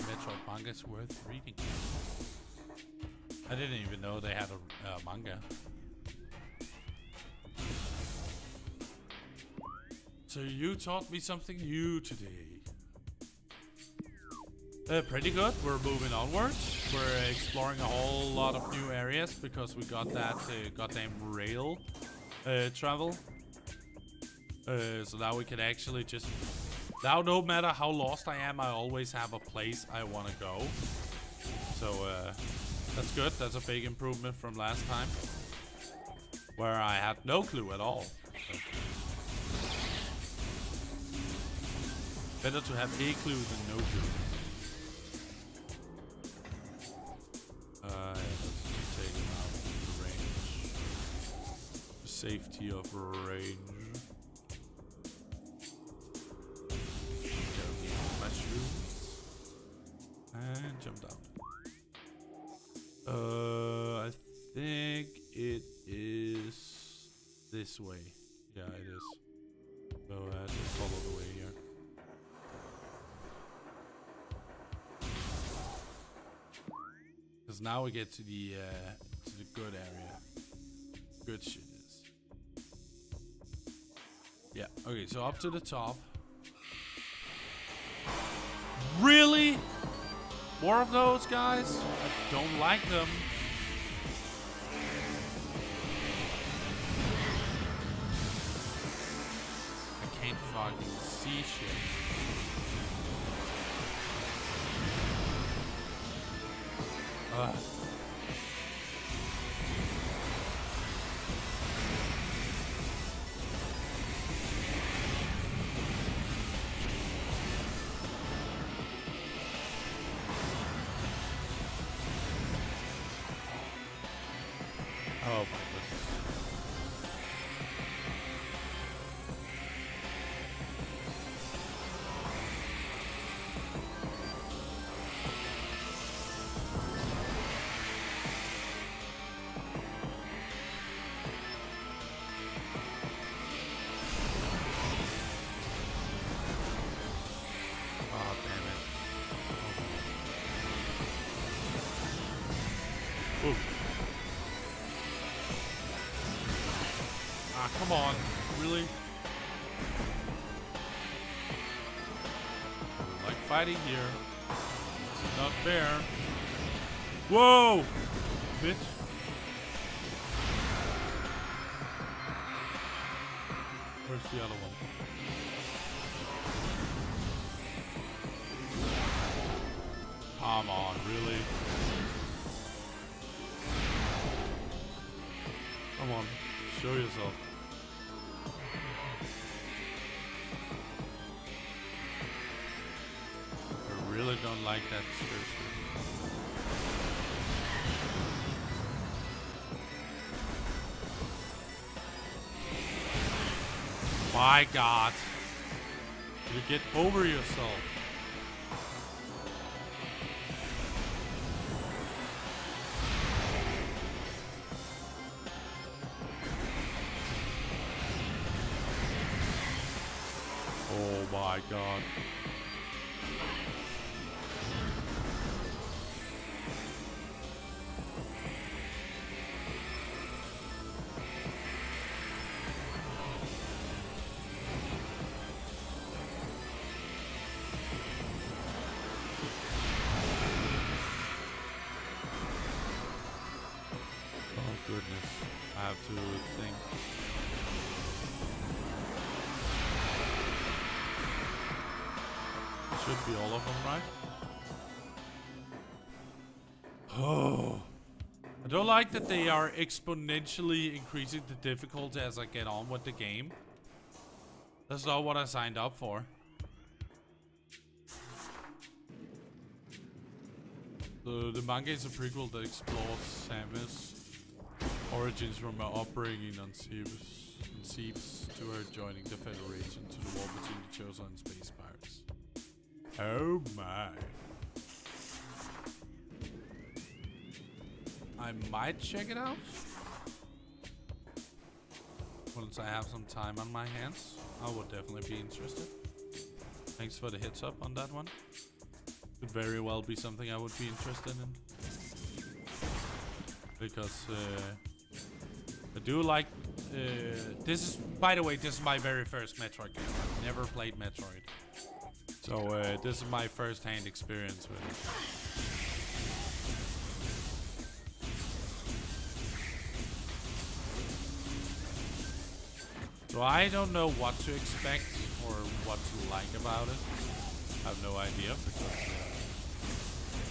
Metroid manga's worth reading. I didn't even know they had a manga. So you taught me something new today. Pretty good. We're moving onwards. We're exploring a whole lot of new areas because we got that goddamn rail travel. So now we can actually just... Now no matter how lost I am, I always have a place I want to go. So that's good. That's a big improvement from last time, where I had no clue at all. So. Better to have a clue than no clue. Let's just take him out of the range. The safety of range. Mushrooms. And jump down. I think it is this way. Yeah, it is. So just follow the way here. Because now we get to the good area. Good shit is. Yeah. Okay. So up to the top. Really? More of those guys? I don't like them. I can't fucking see shit. Ugh. Oh my goodness. Oh, damn it. Ooh. Ah, come on. Really? I like fighting here. This is not fair. Whoa! Bitch. Where's the other one? Come on, really? Come on, show yourself. I really don't like that seriously. My God. You get over yourself. Oh my God. Goodness, I have to think. Should be all of them, right? Oh, I don't like that they are exponentially increasing the difficulty as I get on with the game. That's not what I signed up for. The manga is a prequel that explores Samus' origins from her upbringing on Seeps to her joining the Federation to the war between the Chosen and Space Pirates. Oh my. I might check it out once I have some time on my hands. I would definitely be interested. Thanks for the heads up on that one. Could very well be something I would be interested in. Because I do like this is, by the way, this is my very first Metroid game. I've never played Metroid, so this is my first-hand experience with it. So I don't know what to expect or what to like about it. I have no idea because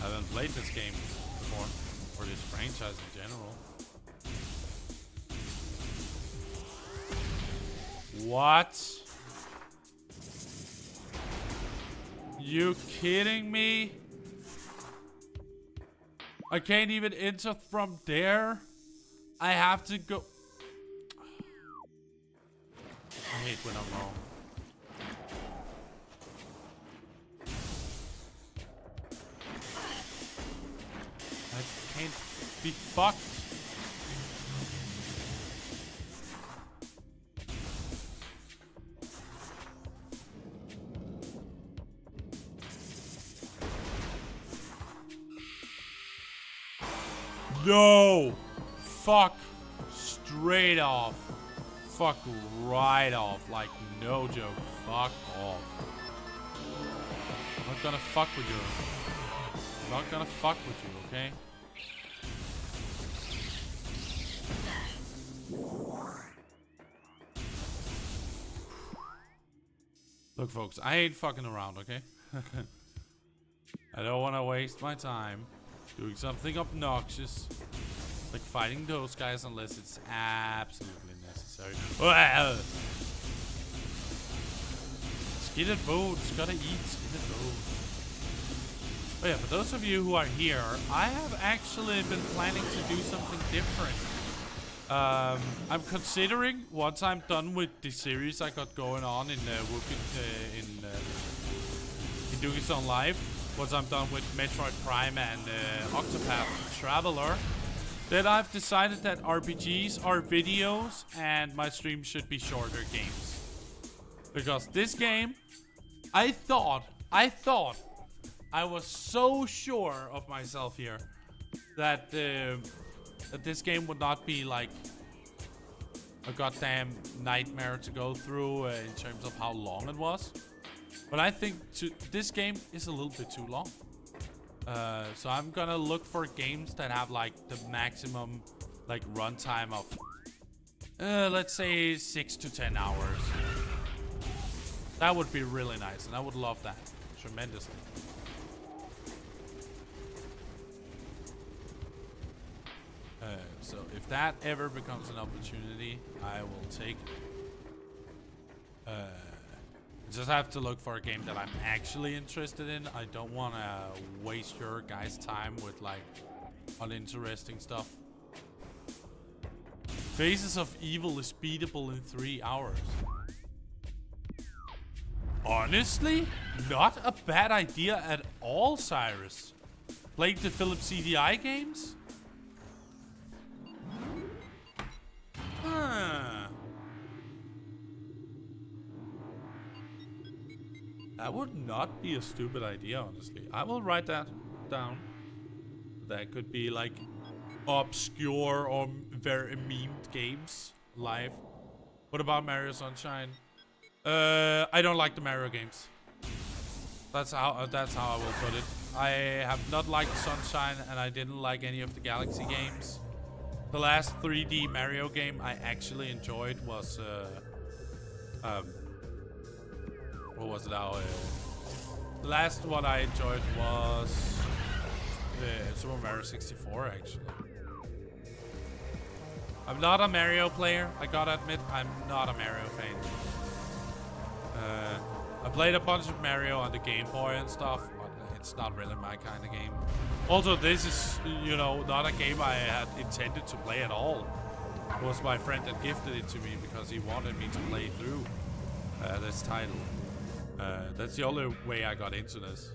I haven't played this game before, or this franchise in general. What? You kidding me? I can't even enter from there. I have to go. I hate when I'm wrong. I can't be fucked. No! Fuck. Straight off. Fuck right off. Like, no joke. Fuck off. I'm not gonna fuck with you. I'm not gonna fuck with you, okay? Look, folks, I ain't fucking around, okay? I don't want to waste my time doing something obnoxious, like fighting those guys, unless it's absolutely necessary. Skidded boots, gotta eat skidded boots. Oh yeah, for those of you who are here, I have actually been planning to do something different. I'm considering, once I'm done with the series I got going on in DUGGIE on Live, once I'm done with Metroid Prime and Octopath Traveler, that I've decided that RPGs are videos and my stream should be shorter games. Because this game, I thought I was so sure of myself here that that this game would not be like a goddamn nightmare to go through in terms of how long it was. But I think this game is a little bit too long. So I'm gonna look for games that have like the maximum like runtime of let's say 6 to 10 hours. That would be really nice, and I would love that tremendously. So if that ever becomes an opportunity, I will take it. Just have to look for a game that I'm actually interested in. I don't want to waste your guys' time with like uninteresting stuff. Faces of Evil is beatable in 3 hours. Honestly, not a bad idea at all, Cyrus. Played the Philips CDI games? Huh. That would not be a stupid idea, honestly. I will write that down. That could be like obscure or very memed games live. What about Mario Sunshine? I don't like the Mario games. That's how I will put it. I have not liked Sunshine, and I didn't like any of the Galaxy games. The last 3D Mario game I actually enjoyed was what was it now? The last one I enjoyed was Super Mario 64, actually. I'm not a Mario player. I gotta admit, I'm not a Mario fan. I played a bunch of Mario on the Game Boy and stuff, but it's not really my kind of game. Also, this is, you know, not a game I had intended to play at all. It was my friend that gifted it to me because he wanted me to play through this title. That's the only way I got into this.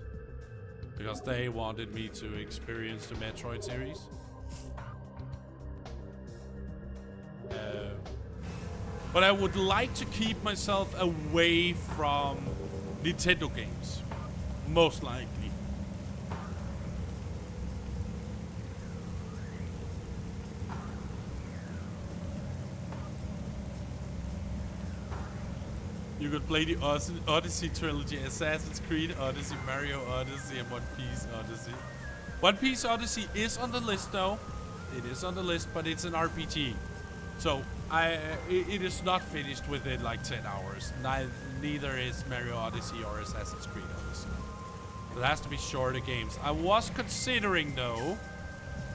Because they wanted me to experience the Metroid series. But I would like to keep myself away from Nintendo games. Most likely. You could play the Odyssey trilogy, Assassin's Creed Odyssey, Mario Odyssey, and One Piece Odyssey. One Piece Odyssey is on the list though. It is on the list, but it's an RPG. So it is not finished within like 10 hours. Neither is Mario Odyssey or Assassin's Creed Odyssey. It has to be shorter games. I was considering though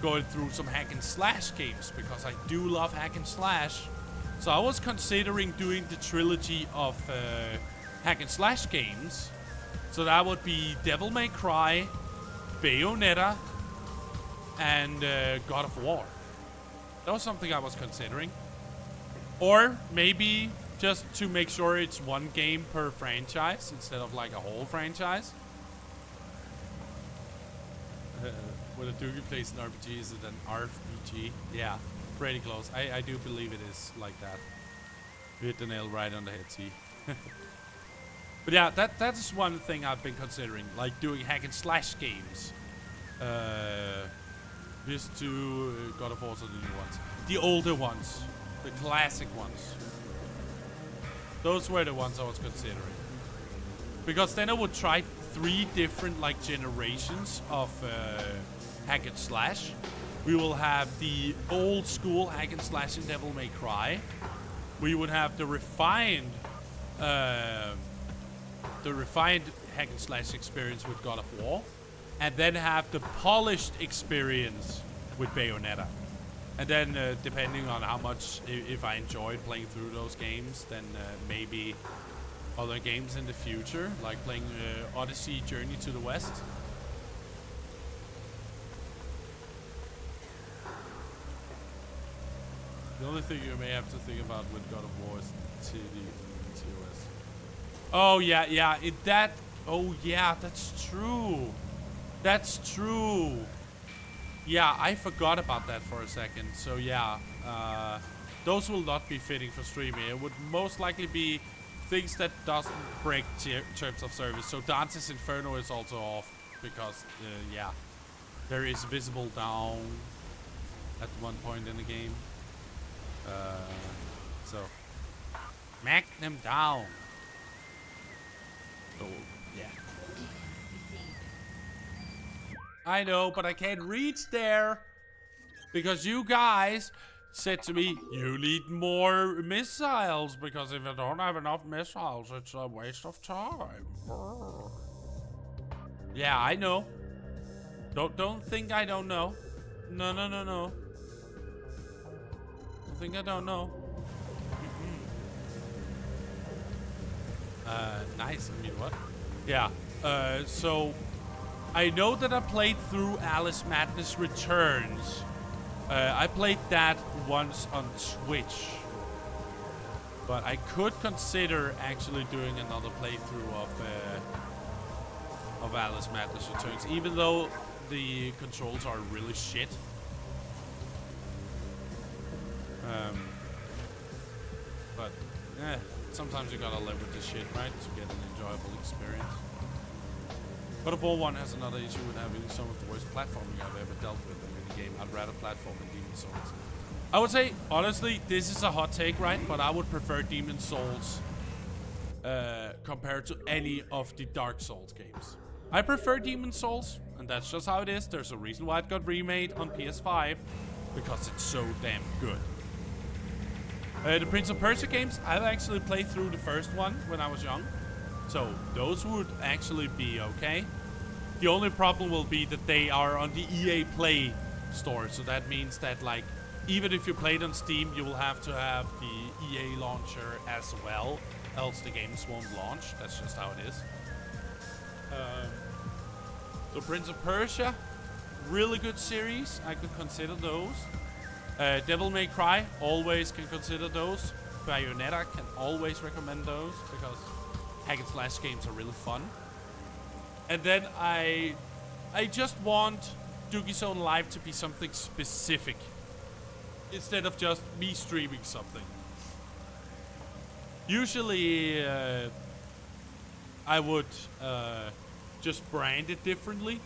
going through some hack and slash games because I do love hack and slash. So I was considering doing the trilogy of hack and slash games. So that would be Devil May Cry, Bayonetta, and God of War. That was something I was considering. Or maybe just to make sure it's one game per franchise instead of like a whole franchise. When a DUGGIE plays an RPG, is it an RPG? Yeah, pretty close. I do believe it is like that. You hit the nail right on the head, see? But yeah, that is one thing I've been considering, like doing hack and slash games. Just to God of War, the new ones, the older ones, the classic ones. Those were the ones I was considering, because then I would try 3 different like generations of hack and slash. We will have the old school hack and slash in Devil May Cry. We would have the refined hack and slash experience with God of War, and then have the polished experience with Bayonetta. And then depending on how much, if I enjoyed playing through those games, then maybe other games in the future, like playing Odyssey Journey to the West. The only thing you may have to think about with God of War is TOS. Oh yeah, oh yeah, that's true. That's true. Yeah, I forgot about that for a second. So yeah, those will not be fitting for streaming. It would most likely be things that doesn't break terms of service. So Dante's Inferno is also off because yeah, there is visible down at one point in the game. So smack them down. So yeah. I know, but I can't reach there because you guys said to me, you need more missiles, because if I don't have enough missiles, it's a waste of time. Yeah, I know. Don't think I don't know. No. think I don't know. Nice. I mean, what? Yeah. So I know that I played through Alice Madness Returns. I played that once on Switch. But I could consider actually doing another playthrough of Alice Madness Returns, even though the controls are really shit. But sometimes you gotta live with this shit, right? To get an enjoyable experience. God of War 1 has another issue with having some of the worst platforming I've ever dealt with in any game. I'd rather platform than Demon's Souls. I would say, honestly, this is a hot take, right? But I would prefer Demon's Souls compared to any of the Dark Souls games. I prefer Demon's Souls, and that's just how it is. There's a reason why it got remade on PS5, because it's so damn good. The Prince of Persia games, I've actually played through the first one when I was young. So those would actually be okay. The only problem will be that they are on the EA Play store. So that means that, like, even if you play it on Steam, you will have to have the EA launcher as well. Else the games won't launch. That's just how it is. So Prince of Persia, really good series. I could consider those. Devil May Cry, always can consider those. Bayonetta, can always recommend those because hack and slash games are really fun. And then I just want Doogie Zone Live to be something specific instead of just me streaming something. Usually I would just brand it differently.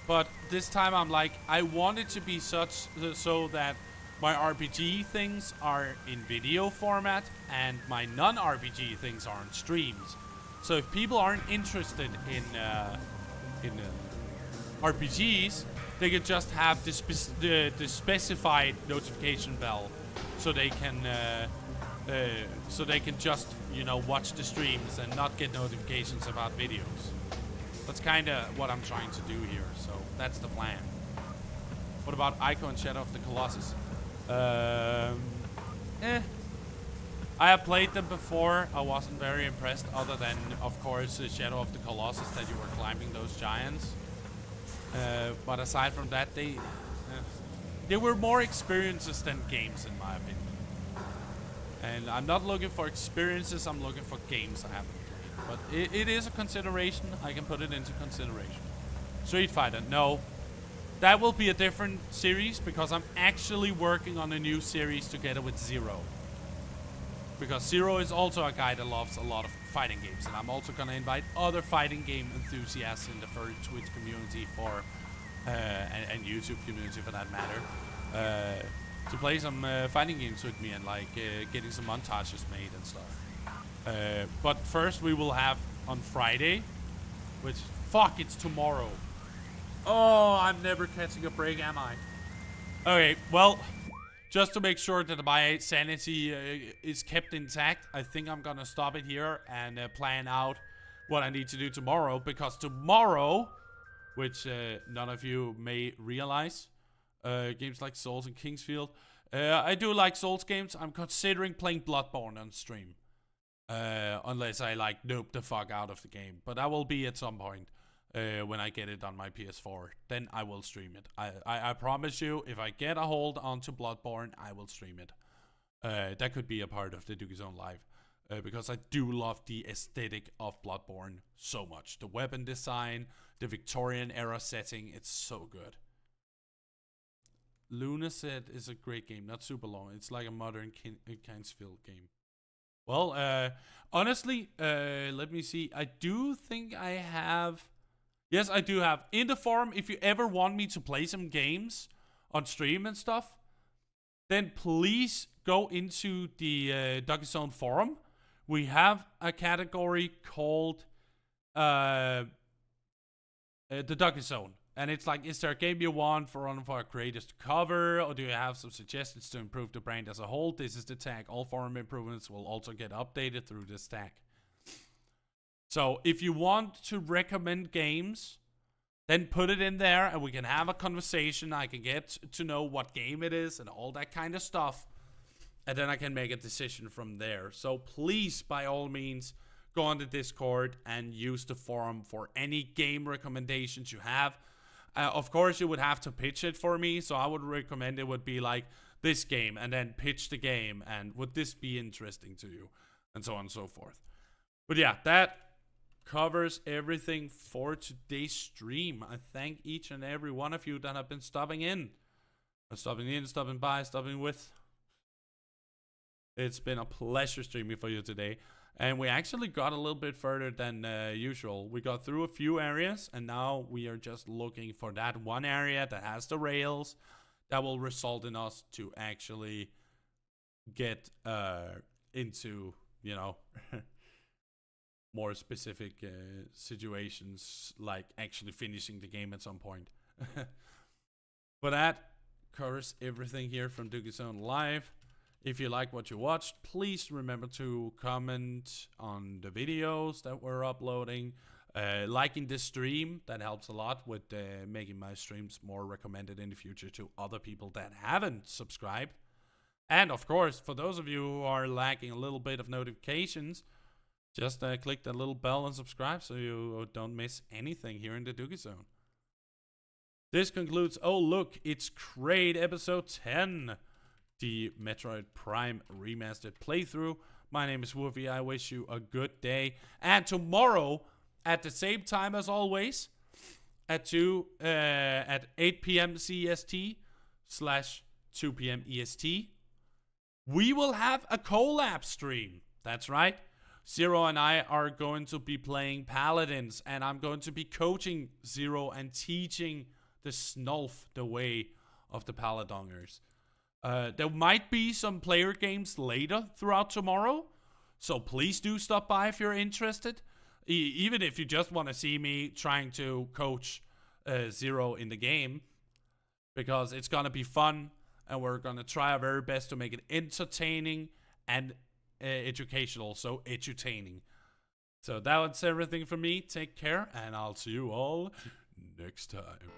But this time I'm like, I want it to be such so that my RPG things are in video format and my non-RPG things are on streams. So if people aren't interested in RPGs, they could just have the specified notification bell, so they can just, you know, watch the streams and not get notifications about videos. That's kind of what I'm trying to do here, so that's the plan. What about Ico and Shadow of the Colossus? I have played them before. I wasn't very impressed, other than, of course, Shadow of the Colossus, that you were climbing those giants. But aside from that, they were more experiences than games, in my opinion. And I'm not looking for experiences, I'm looking for games I haven't played. But it is a consideration. I can put it into consideration. Street Fighter, no. That will be a different series, because I'm actually working on a new series together with Zero. Because Zero is also a guy that loves a lot of fighting games. And I'm also going to invite other fighting game enthusiasts in the Twitch community and YouTube community for that matter. To play some fighting games with me and like getting some montages made and stuff. But first we will have on Friday, which, fuck, it's tomorrow. Oh, I'm never catching a break, am I? Okay, well, just to make sure that my sanity is kept intact, I think I'm gonna stop it here and plan out what I need to do tomorrow. Because tomorrow, which none of you may realize, games like Souls and Kingsfield, I do like Souls games. I'm considering playing Bloodborne on stream. Unless I like nope the fuck out of the game. But that will be at some point. When I get it on my PS4, then I will stream it. I promise you, if I get a hold onto Bloodborne, I will stream it. That could be a part of the Doogie Zone Live. Because I do love the aesthetic of Bloodborne so much. The weapon design, the Victorian era setting, it's so good. Lunaset is a great game, not super long. It's like a modern Kingsfield game. Well, honestly, let me see. I do think I have... Yes, I do have. In the forum, if you ever want me to play some games on stream and stuff, then please go into the Doogie Zone forum. We have a category called the Doogie Zone. And it's like, is there a game you want for one of our creators to cover? Or do you have some suggestions to improve the brand as a whole? This is the tag. All forum improvements will also get updated through this tag. So if you want to recommend games then put it in there and we can have a conversation. I can get to know what game it is and all that kind of stuff. And then I can make a decision from there. So please, by all means, go on the Discord and use the forum for any game recommendations you have. Of course, you would have to pitch it for me. So I would recommend it would be like this game and then pitch the game. And would this be interesting to you? And so on and so forth. But yeah, that covers everything for today's stream. I thank each and every one of you that have been stopping in, stopping by, stopping with. It's been a pleasure streaming for you today. And we actually got a little bit further than usual. We got through a few areas, and now we are just looking for that one area that has the rails that will result in us to actually get into, you know, more specific situations, like actually finishing the game at some point. But that covers everything here from Doogie Zone Live. If you like what you watched, please remember to comment on the videos that we're uploading. Liking this stream, that helps a lot with making my streams more recommended in the future to other people that haven't subscribed. And of course, for those of you who are lacking a little bit of notifications, just click that little bell and subscribe so you don't miss anything here in the Doogie Zone. This concludes, oh look, it's Kraid episode 10, the Metroid Prime remastered playthrough. My name is Woofy, I wish you a good day. And tomorrow, at the same time as always, at 8 p.m. CEST / 2 p.m. EST, we will have a collab stream. That's right. Zero and I are going to be playing Paladins, and I'm going to be coaching Zero and teaching the Snulf the way of the Paladongers. There might be some player games later throughout tomorrow, so please do stop by if you're interested. Even if you just want to see me trying to coach Zero in the game, because it's going to be fun, and we're going to try our very best to make it entertaining and educational, so edutaining. So that was everything from me. Take care, and I'll see you all next time.